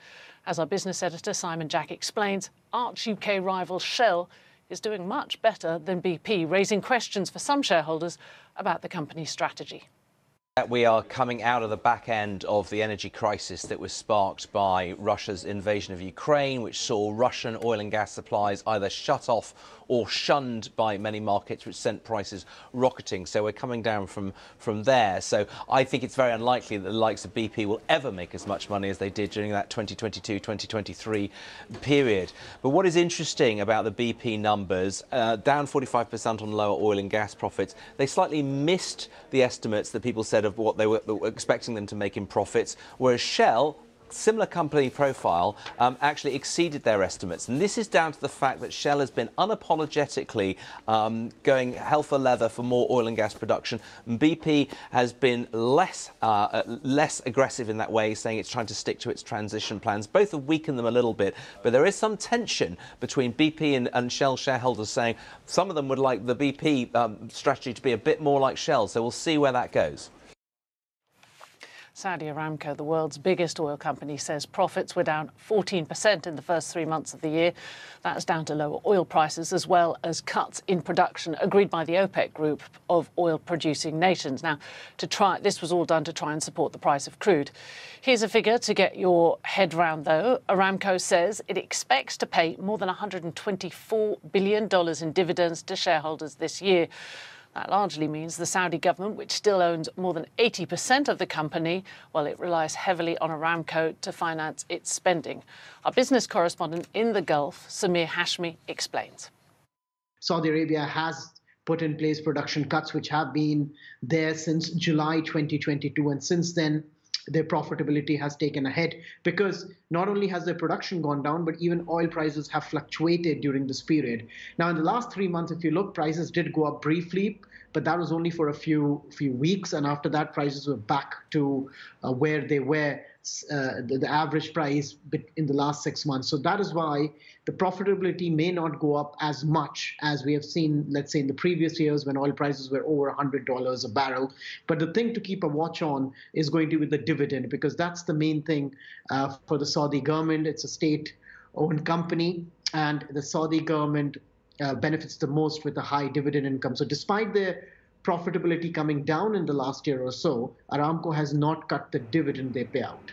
as our business editor Simon Jack explains, arch UK rival Shell is doing much better than BP, raising questions for some shareholders about the company's strategy. We are coming out of the back end of the energy crisis that was sparked by Russia's invasion of Ukraine, which saw Russian oil and gas supplies either shut off or shunned by many markets, which sent prices rocketing. So we're coming down from there. So I think it's very unlikely that the likes of BP will ever make as much money as they did during that 2022-2023 period. But what is interesting about the BP numbers, down 45% on lower oil and gas profits, they slightly missed the estimates that people said of what they were expecting them to make in profits, whereas Shell, similar company profile, actually exceeded their estimates. And this is down to the fact that Shell has been unapologetically going hell for leather for more oil and gas production. And BP has been less aggressive in that way, saying it's trying to stick to its transition plans. Both have weakened them a little bit, but there is some tension between BP and Shell shareholders, saying some of them would like the BP strategy to be a bit more like Shell. So we'll see where that goes. Saudi Aramco, the world's biggest oil company, says profits were down 14% in the first 3 months of the year. That's down to lower oil prices as well as cuts in production agreed by the OPEC group of oil-producing nations. Now, this was all done to try and support the price of crude. Here's a figure to get your head round, though. Aramco says it expects to pay more than $124 billion in dividends to shareholders this year. That largely means the Saudi government, which still owns more than 80% of the company, well, it relies heavily on Aramco to finance its spending. Our business correspondent in the Gulf, Samir Hashmi, explains. Saudi Arabia has put in place production cuts, which have been there since July 2022. And since then, their profitability has taken a hit because not only has their production gone down, but even oil prices have fluctuated during this period. Now, in the last 3 months, if you look, prices did go up briefly, but that was only for a few weeks. And after that, prices were back to where they were, the average price in the last 6 months. So that is why the profitability may not go up as much as we have seen, let's say, in the previous years when oil prices were over $100 a barrel. But the thing to keep a watch on is going to be the dividend, because that's the main thing for the Saudi government. It's a state-owned company, and the Saudi government benefits the most with a high dividend income. So despite the profitability coming down in the last year or so, Aramco has not cut the dividend they pay out.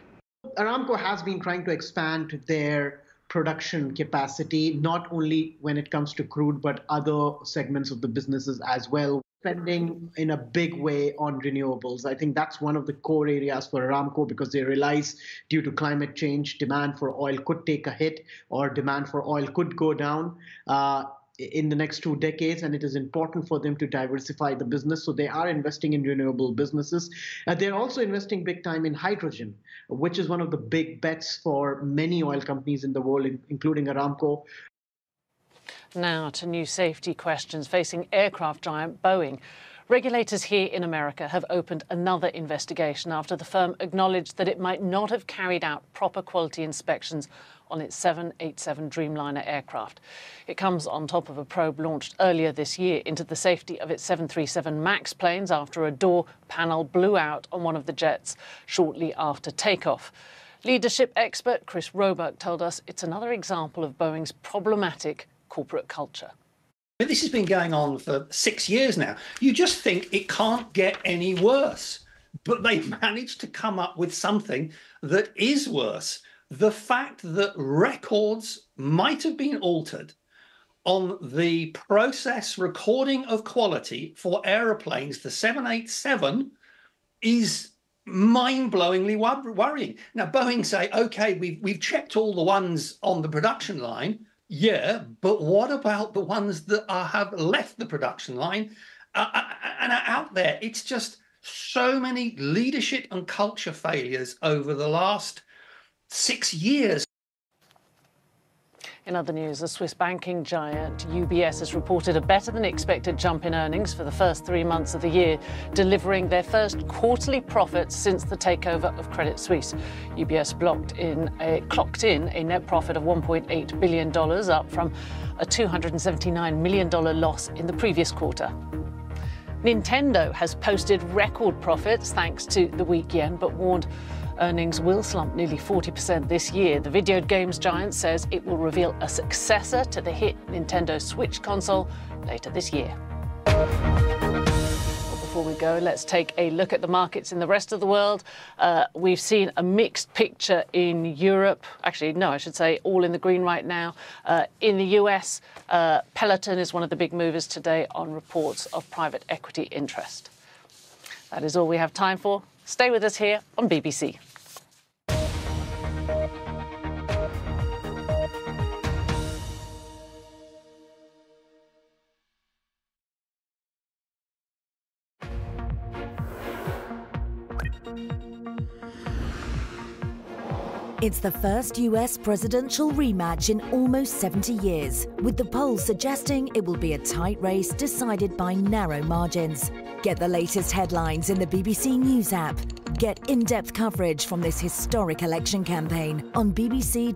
Aramco has been trying to expand their production capacity, not only when it comes to crude, but other segments of the businesses as well, spending in a big way on renewables. I think that's one of the core areas for Aramco, because they realize due to climate change, demand for oil could take a hit, or demand for oil could go down in the next 2 decades, and it is important for them to diversify the business. So they are investing in renewable businesses. They're also investing big time in hydrogen, which is one of the big bets for many oil companies in the world, including Aramco. Now to new safety questions facing aircraft giant Boeing. Regulators here in America have opened another investigation after the firm acknowledged that it might not have carried out proper quality inspections on its 787 Dreamliner aircraft. It comes on top of a probe launched earlier this year into the safety of its 737 MAX planes after a door panel blew out on one of the jets shortly after takeoff. Leadership expert Chris Roebuck told us it's another example of Boeing's problematic corporate culture. This has been going on for 6 years now. You just think it can't get any worse, but they managed to come up with something that is worse. The fact that records might have been altered on the process recording of quality for aeroplanes, the 787, is mind-blowingly worrying. Now, Boeing say, OK, we've checked all the ones on the production line. Yeah, but what about the ones that have left the production line and are out there? It's just so many leadership and culture failures over the last 6 years. In other news, the Swiss banking giant UBS has reported a better-than-expected jump in earnings for the first 3 months of the year, delivering their first quarterly profits since the takeover of Credit Suisse. UBS clocked in a net profit of $1.8 billion, up from a $279 million loss in the previous quarter. Nintendo has posted record profits thanks to the weak yen, but warned earnings will slump nearly 40% this year. The video games giant says it will reveal a successor to the hit Nintendo Switch console later this year. Before we go, let's take a look at the markets in the rest of the world. We've seen a mixed picture in Europe. Actually, no, I should say all in the green right now. In the US, Peloton is one of the big movers today on reports of private equity interest. That is all we have time for. Stay with us here on BBC. It's the first US presidential rematch in almost 70 years, with the polls suggesting it will be a tight race decided by narrow margins. Get the latest headlines in the BBC News app. Get in-depth coverage from this historic election campaign on bbc.co.uk/news.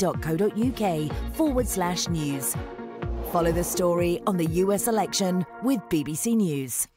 Follow the story on the US election with BBC News.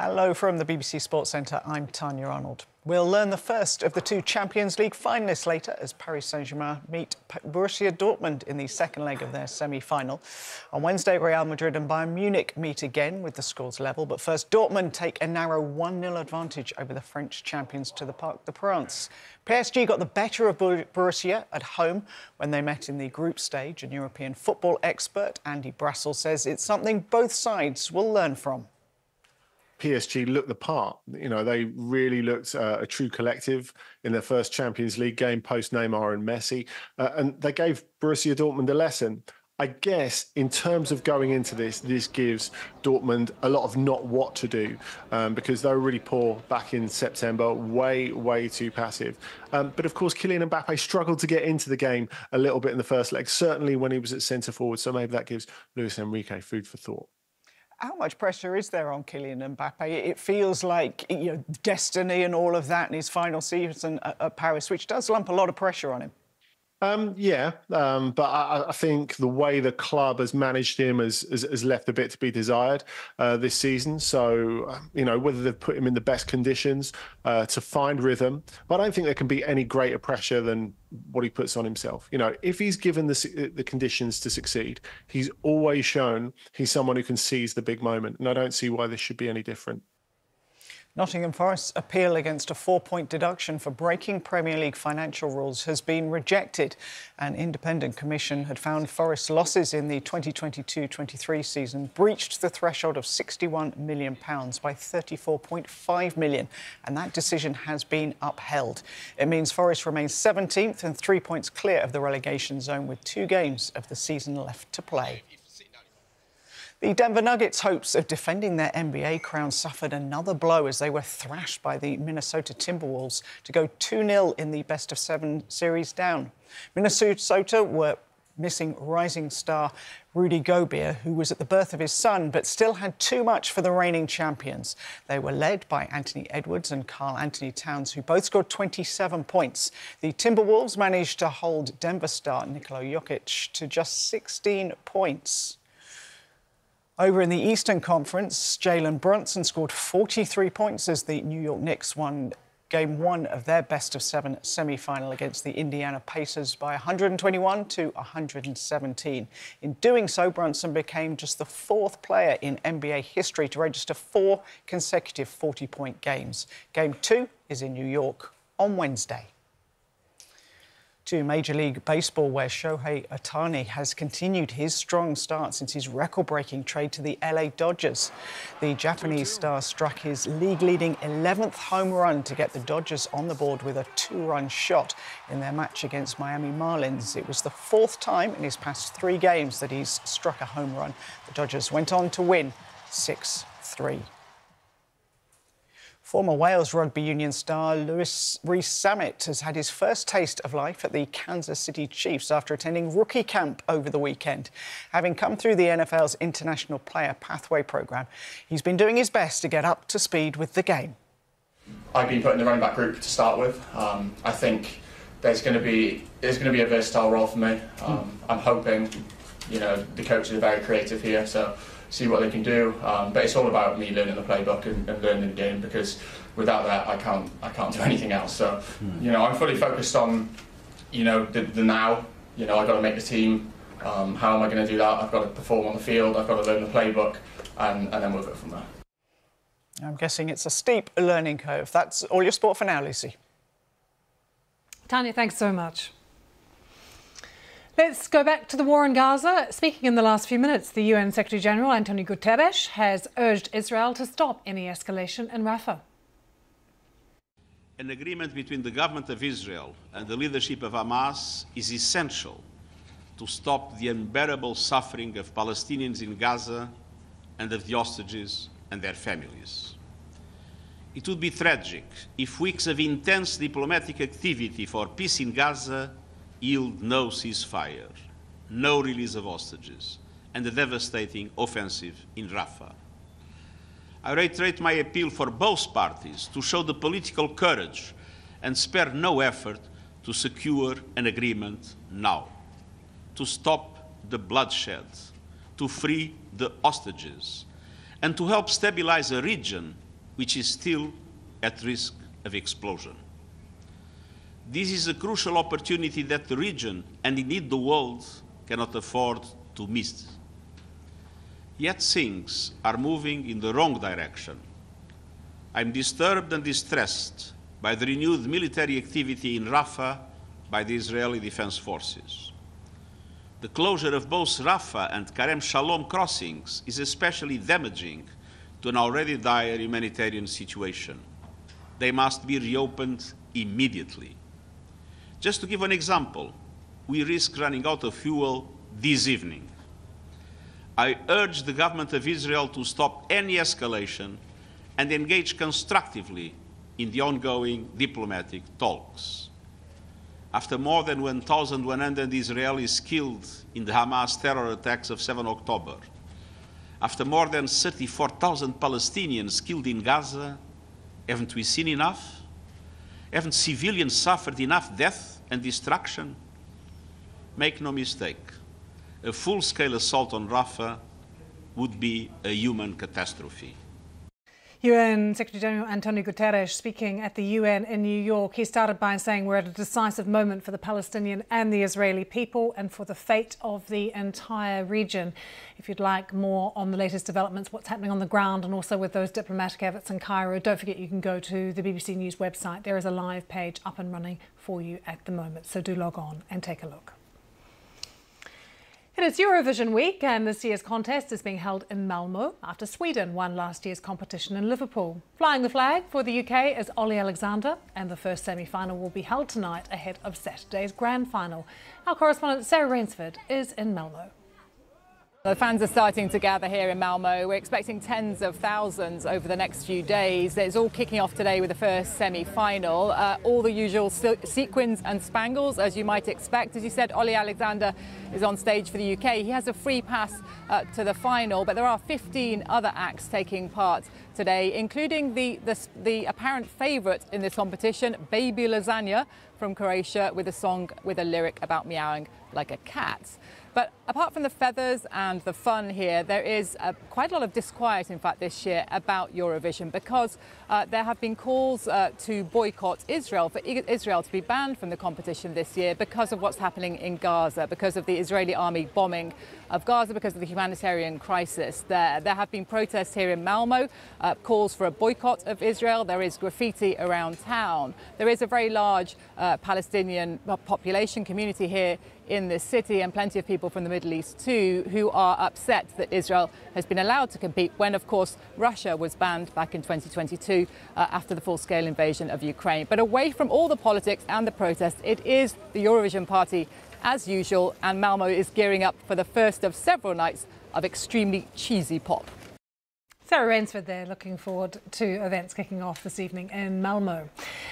Hello from the BBC Sports Centre, I'm Tanya Arnold. We'll learn the first of the two Champions League finalists later as Paris Saint-Germain meet Borussia Dortmund in the second leg of their semi-final. On Wednesday, Real Madrid and Bayern Munich meet again with the scores level, but first Dortmund take a narrow 1-0 advantage over the French champions to the Parc des Princes. PSG got the better of Borussia at home when they met in the group stage, and European football expert Andy Brassel says it's something both sides will learn from. PSG looked the part. You know, they really looked a true collective in their first Champions League game post Neymar and Messi, and they gave Borussia Dortmund a lesson. I guess in terms of going into this gives Dortmund a lot of not what to do because they were really poor back in September, way too passive. But of course, Kylian Mbappe struggled to get into the game a little bit in the first leg, certainly when he was at centre forward. So maybe that gives Luis Enrique food for thought. How much pressure is there on Kylian Mbappe? It feels like, you know, destiny and all of that in his final season at Paris, which does lump a lot of pressure on him. But I think the way the club has managed him has left a bit to be desired this season. So, you know, whether they've put him in the best conditions to find rhythm, but I don't think there can be any greater pressure than what he puts on himself. You know, if he's given the conditions to succeed, he's always shown he's someone who can seize the big moment. And I don't see why this should be any different. Nottingham Forest's appeal against a 4-point deduction for breaking Premier League financial rules has been rejected. An independent commission had found Forest's losses in the 2022-23 season breached the threshold of £61 million by £34.5 million, and that decision has been upheld. It means Forest remains 17th and 3 points clear of the relegation zone with 2 games of the season left to play. The Denver Nuggets' hopes of defending their NBA crown suffered another blow as they were thrashed by the Minnesota Timberwolves to go 2-0 in the best-of-7 series down. Minnesota were missing rising star Rudy Gobert, who was at the birth of his son, but still had too much for the reigning champions. They were led by Anthony Edwards and Karl Anthony Towns, who both scored 27 points. The Timberwolves managed to hold Denver star Nikola Jokic to just 16 points. Over in the Eastern Conference, Jalen Brunson scored 43 points as the New York Knicks won Game 1 of their best-of-7 semi-final against the Indiana Pacers by 121 to 117. In doing so, Brunson became just the 4th player in NBA history to register 4 consecutive 40-point games. Game 2 is in New York on Wednesday. To Major League Baseball, where Shohei Ohtani has continued his strong start since his record-breaking trade to the LA Dodgers. The Japanese star struck his league-leading 11th home run to get the Dodgers on the board with a 2-run shot in their match against Miami Marlins. It was the 4th time in his past 3 games that he's struck a home run. The Dodgers went on to win 6-3. Former Wales rugby union star Lewis Rees-Zammit has had his first taste of life at the Kansas City Chiefs after attending rookie camp over the weekend. Having come through the NFL's International Player Pathway programme, he's been doing his best to get up to speed with the game. I've been put in the running back group to start with. I think there's going to be a versatile role for me. I'm hoping, you know, the coaches are very creative here, so see what they can do, but it's all about me learning the playbook and learning the game, because without that I can't do anything else. So you know, I'm fully focused on, you know, the now. You know, I've got to make the team. How am I going to do that? I've got to perform on the field, I've got to learn the playbook, and then we'll go from there. I'm guessing it's a steep learning curve. That's all your sport for now, Lucy. Tanya, thanks so much. Let's go back to the war in Gaza. Speaking in the last few minutes, the UN Secretary-General Antonio Guterres has urged Israel to stop any escalation in Rafah. An agreement between the government of Israel and the leadership of Hamas is essential to stop the unbearable suffering of Palestinians in Gaza and of the hostages and their families. It would be tragic if weeks of intense diplomatic activity for peace in Gaza yield no ceasefire, no release of hostages, and a devastating offensive in Rafah. I reiterate my appeal for both parties to show the political courage and spare no effort to secure an agreement now, to stop the bloodshed, to free the hostages, and to help stabilize a region which is still at risk of explosion. This is a crucial opportunity that the region, and indeed the world, cannot afford to miss. Yet things are moving in the wrong direction. I'm disturbed and distressed by the renewed military activity in Rafah by the Israeli Defense Forces. The closure of both Rafah and Karem Shalom crossings is especially damaging to an already dire humanitarian situation. They must be reopened immediately. Just to give an example, we risk running out of fuel this evening. I urge the government of Israel to stop any escalation and engage constructively in the ongoing diplomatic talks. After more than 1,100 Israelis killed in the Hamas terror attacks of 7 October, after more than 34,000 Palestinians killed in Gaza, haven't we seen enough? Haven't civilians suffered enough death and destruction? Make no mistake, a full-scale assault on Rafah would be a human catastrophe. UN Secretary-General Antonio Guterres speaking at the UN in New York. He started by saying we're at a decisive moment for the Palestinian and the Israeli people and for the fate of the entire region. If you'd like more on the latest developments, what's happening on the ground and also with those diplomatic efforts in Cairo, don't forget you can go to the BBC News website. There is a live page up and running for you at the moment, so do log on and take a look. It is Eurovision week and this year's contest is being held in Malmö after Sweden won last year's competition in Liverpool. Flying the flag for the UK is Ollie Alexander and the first semi-final will be held tonight ahead of Saturday's grand final. Our correspondent Sarah Rainsford is in Malmö. The fans are starting to gather here in Malmö. We're expecting tens of thousands over the next few days. It's all kicking off today with the first semi-final. All the usual sequins and spangles, as you might expect. As you said, Ollie Alexander is on stage for the UK. He has a free pass to the final, but there are 15 other acts taking part today, including the apparent favourite in this competition, Baby Lasagna from Croatia, with a song with a lyric about meowing like a cat. But apart from the feathers and the fun here, there is quite a lot of disquiet, in fact, this year about Eurovision because there have been calls to boycott Israel, for Israel to be banned from the competition this year because of what's happening in Gaza, because of the Israeli army bombing of Gaza, because of the humanitarian crisis there. There have been protests here in Malmö, calls for a boycott of Israel. There is graffiti around town. There is a very large Palestinian population community here in this city and plenty of people from the Middle East too who are upset that Israel has been allowed to compete when, of course, Russia was banned back in 2022 after the full-scale invasion of Ukraine. But away from all the politics and the protests, it is the Eurovision party as usual, and Malmö is gearing up for the first of several nights of extremely cheesy pop. Sarah Rainsford there, looking forward to events kicking off this evening in Malmö.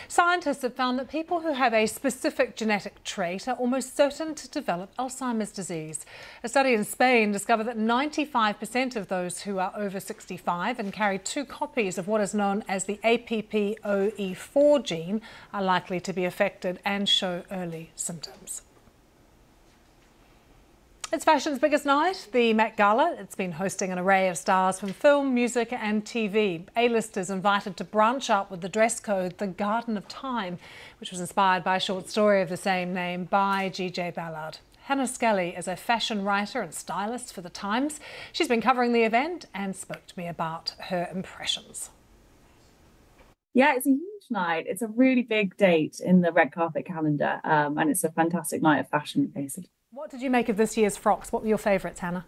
Scientists have found that people who have a specific genetic trait are almost certain to develop Alzheimer's disease. A study in Spain discovered that 95% of those who are over 65 and carry 2 copies of what is known as the APPOE4 gene are likely to be affected and show early symptoms. It's fashion's biggest night, the Met Gala. It's been hosting an array of stars from film, music and TV. A-listers invited to branch up with the dress code The Garden of Time, which was inspired by a short story of the same name by G.J. Ballard. Hannah Skelly is a fashion writer and stylist for The Times. She's been covering the event and spoke to me about her impressions. Yeah, it's a huge night. It's a really big date in the red carpet calendar, and it's a fantastic night of fashion, basically. What did you make of this year's frocks? What were your favourites, Hannah?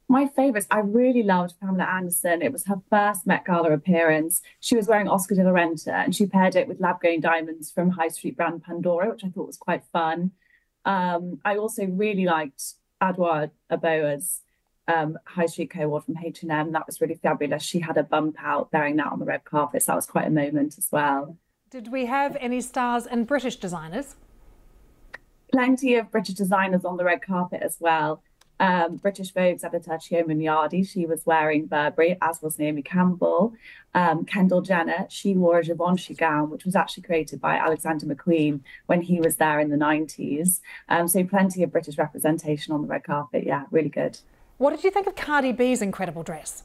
My favourites, I really loved Pamela Anderson. It was her first Met Gala appearance. She was wearing Oscar de la Renta and she paired it with lab-grown diamonds from high street brand Pandora, which I thought was quite fun. I also really liked Adwoa Aboa's high street co-award from H&M. That was really fabulous. She had a bump out wearing that on the red carpet, so that was quite a moment as well. Did we have any stars and British designers? Plenty of British designers on the red carpet as well. British Vogue's editor Chioma Nyadi, she was wearing Burberry, as was Naomi Campbell. Kendall Jenner, she wore a Givenchy gown, which was actually created by Alexander McQueen when he was there in the 90s. So plenty of British representation on the red carpet. Yeah, really good. What did you think of Cardi B's incredible dress?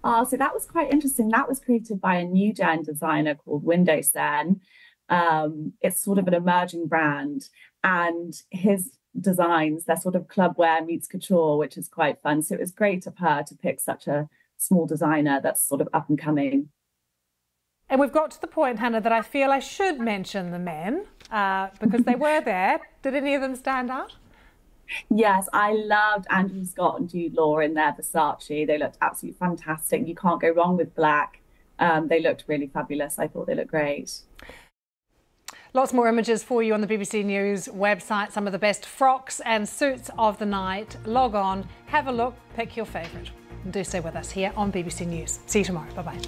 So that was quite interesting. That was created by a new gen designer called Windowsen. It's sort of an emerging brand, and his designs, they're sort of clubwear meets couture, which is quite fun. So it was great of her to pick such a small designer that's sort of up and coming. And we've got to the point, Hannah, that I feel I should mention the men because they were there. Did any of them stand out? Yes, I loved Andrew Scott and Jude Law in their Versace. They looked absolutely fantastic. You can't go wrong with black. They looked really fabulous. I thought they looked great. Lots more images for you on the BBC News website. Some of the best frocks and suits of the night. Log on, have a look, pick your favourite. And do stay with us here on BBC News. See you tomorrow. Bye-bye.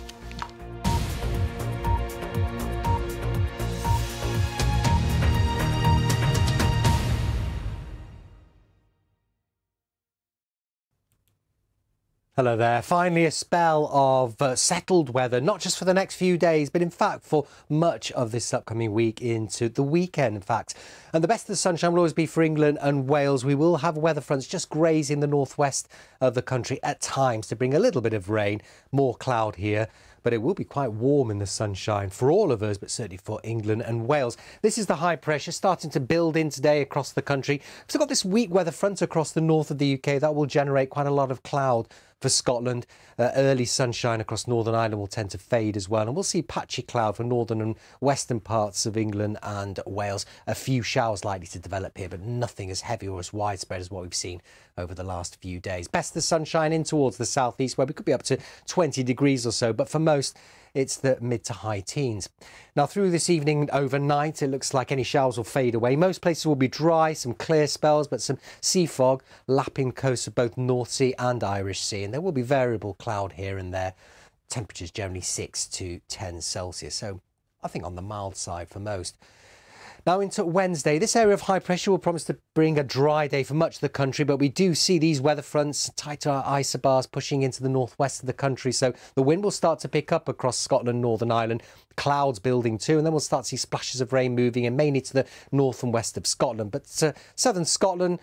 Hello there. Finally, a spell of settled weather, not just for the next few days, but in fact for much of this upcoming week into the weekend, in fact. And the best of the sunshine will always be for England and Wales. We will have weather fronts just grazing the northwest of the country at times to bring a little bit of rain, more cloud here. But it will be quite warm in the sunshine for all of us, but certainly for England and Wales. This is the high pressure starting to build in today across the country. We've got this weak weather front across the north of the UK that will generate quite a lot of cloud for Scotland. Early sunshine across Northern Ireland will tend to fade as well. And we'll see patchy cloud for northern and western parts of England and Wales. A few showers likely to develop here, but nothing as heavy or as widespread as what we've seen over the last few days. Best of the sunshine in towards the southeast, where we could be up to 20 degrees or so. But for most, it's the mid to high teens. Now, through this evening and overnight, it looks like any showers will fade away. Most places will be dry, some clear spells, but some sea fog lapping coasts of both North Sea and Irish Sea. And there will be variable cloud here and there. Temperatures generally 6 to 10 Celsius. So I think on the mild side for most. Now into Wednesday, this area of high pressure will promise to bring a dry day for much of the country, but we do see these weather fronts, tighter isobars pushing into the northwest of the country. So the wind will start to pick up across Scotland, Northern Ireland, clouds building too, and then we'll start to see splashes of rain moving in mainly to the north and west of Scotland. But southern Scotland,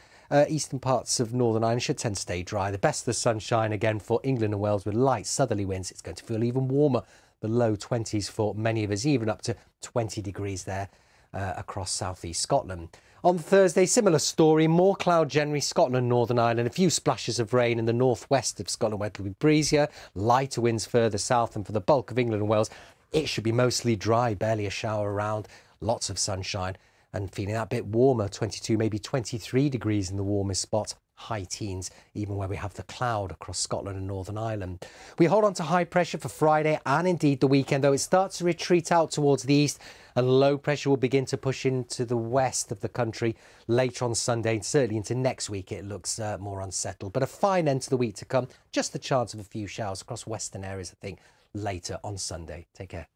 eastern parts of Northern Ireland should tend to stay dry. The best of the sunshine again for England and Wales with light southerly winds. It's going to feel even warmer, the low 20s for many of us, even up to 20 degrees there. Across southeast Scotland. On Thursday, similar story, more cloud generally, Scotland, Northern Ireland, a few splashes of rain in the northwest of Scotland where it will be breezier, lighter winds further south, and for the bulk of England and Wales, it should be mostly dry, barely a shower around, lots of sunshine and feeling that bit warmer, 22, maybe 23 degrees in the warmest spot. High teens, even where we have the cloud across Scotland and Northern Ireland. We hold on to high pressure for Friday and indeed the weekend, though it starts to retreat out towards the east and low pressure will begin to push into the west of the country later on Sunday and certainly into next week. It looks more unsettled, but a fine end to the week to come. Just the chance of a few showers across western areas, I think, later on Sunday. Take care.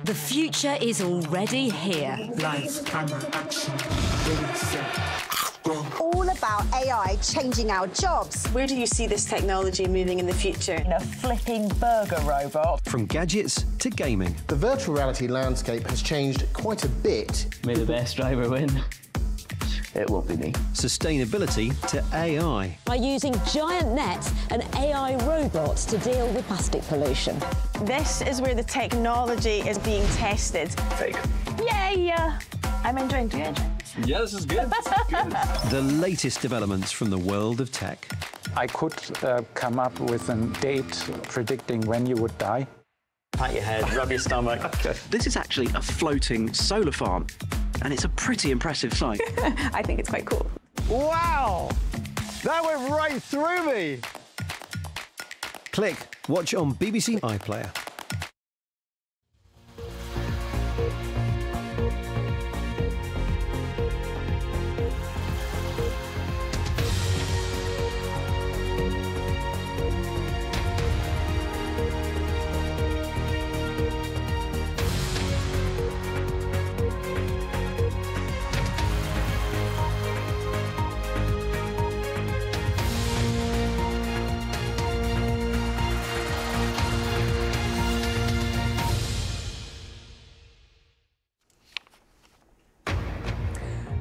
The future is already here. Live camera action. All about AI changing our jobs. Where do you see this technology moving in the future? A flipping burger robot. From gadgets to gaming. The virtual reality landscape has changed quite a bit. May the best driver win. It won't be me. Sustainability to AI. By using giant nets and AI robots to deal with plastic pollution. This is where the technology is being tested. Fake. Yay! I'm enjoying it. Yeah, this is good. The latest developments from the world of tech. I could come up with a date predicting when you would die. Pat your head, rub your stomach. This is actually a floating solar farm, and it's a pretty impressive sight. I think it's quite cool. Wow! That went right through me! Click, watch on BBC iPlayer.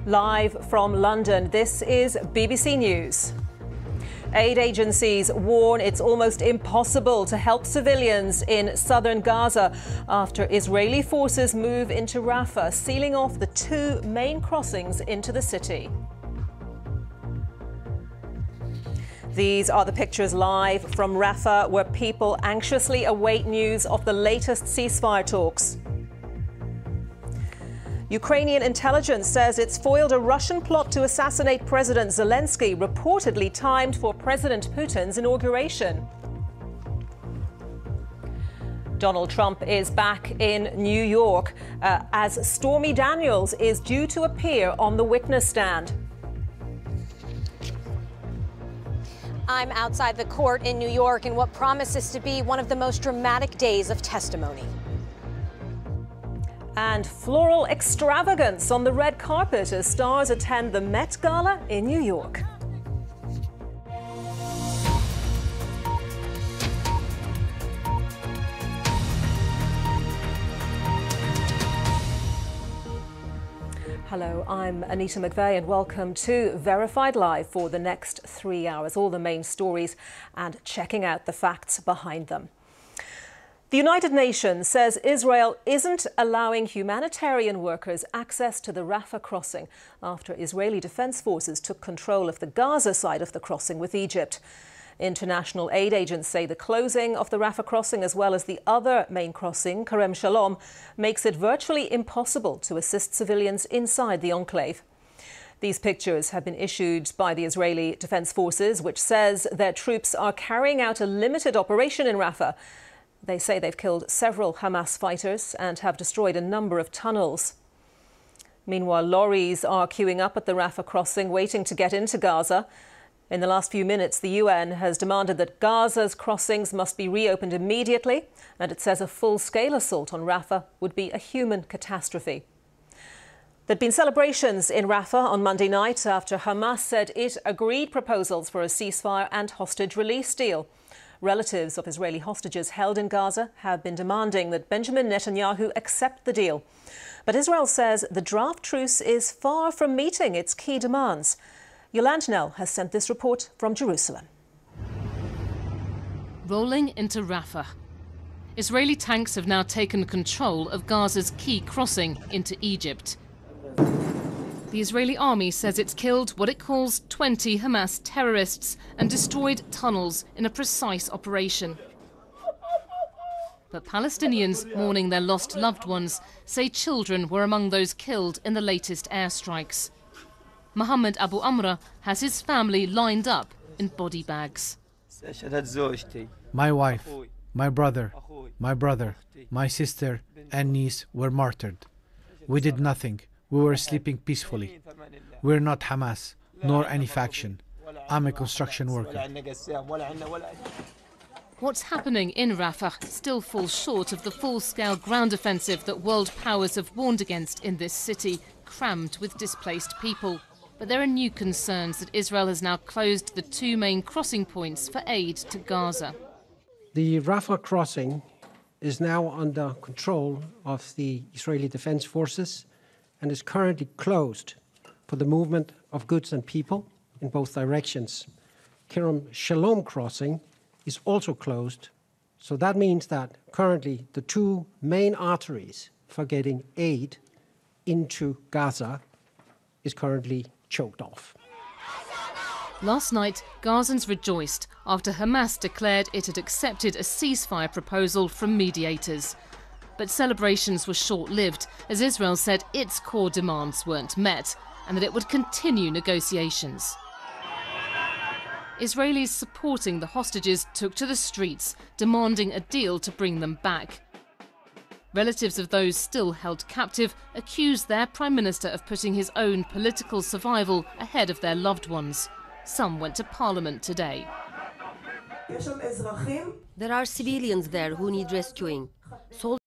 Live from London, this is BBC News. Aid agencies warn it's almost impossible to help civilians in southern Gaza after Israeli forces move into Rafah, sealing off the two main crossings into the city. These are the pictures live from Rafah, where people anxiously await news of the latest ceasefire talks. Ukrainian intelligence says it's foiled a Russian plot to assassinate President Zelensky, reportedly timed for President Putin's inauguration. Donald Trump is back in New York as Stormy Daniels is due to appear on the witness stand. I'm outside the court in New York in what promises to be one of the most dramatic days of testimony. And floral extravagance on the red carpet as stars attend the Met Gala in New York. Hello, I'm Anita McVeigh and welcome to Verified Live for the next 3 hours. All the main stories and checking out the facts behind them. The United Nations says Israel isn't allowing humanitarian workers access to the Rafah crossing after Israeli defense forces took control of the Gaza side of the crossing with Egypt. International aid agents say the closing of the Rafah crossing, as well as the other main crossing, Kerem Shalom, makes it virtually impossible to assist civilians inside the enclave. These pictures have been issued by the Israeli Defense Forces, which says their troops are carrying out a limited operation in Rafah. They say they've killed several Hamas fighters and have destroyed a number of tunnels. Meanwhile, lorries are queuing up at the Rafah crossing, waiting to get into Gaza. In the last few minutes, the UN has demanded that Gaza's crossings must be reopened immediately, and it says a full-scale assault on Rafah would be a human catastrophe. There'd been celebrations in Rafah on Monday night after Hamas said it agreed proposals for a ceasefire and hostage release deal. Relatives of Israeli hostages held in Gaza have been demanding that Benjamin Netanyahu accept the deal. But Israel says the draft truce is far from meeting its key demands. Yolande Nell has sent this report from Jerusalem. Rolling into Rafah. Israeli tanks have now taken control of Gaza's key crossing into Egypt. The Israeli army says it's killed what it calls 20 Hamas terrorists and destroyed tunnels in a precise operation. But Palestinians mourning their lost loved ones say children were among those killed in the latest airstrikes. Mohammed Abu Amra has his family lined up in body bags. My wife, my brother, my sister and niece were martyred. We did nothing. We were sleeping peacefully. We're not Hamas, nor any faction. I'm a construction worker. What's happening in Rafah still falls short of the full-scale ground offensive that world powers have warned against in this city, crammed with displaced people. But there are new concerns that Israel has now closed the two main crossing points for aid to Gaza. The Rafah crossing is now under control of the Israeli Defense Forces and is currently closed for the movement of goods and people in both directions. Kerem Shalom crossing is also closed, so that means that currently the two main arteries for getting aid into Gaza is currently choked off. Last night, Gazans rejoiced after Hamas declared it had accepted a ceasefire proposal from mediators. But celebrations were short-lived as Israel said its core demands weren't met and that it would continue negotiations. Israelis supporting the hostages took to the streets, demanding a deal to bring them back. Relatives of those still held captive accused their Prime Minister of putting his own political survival ahead of their loved ones. Some went to Parliament today. There are civilians there who need rescuing. Soldiers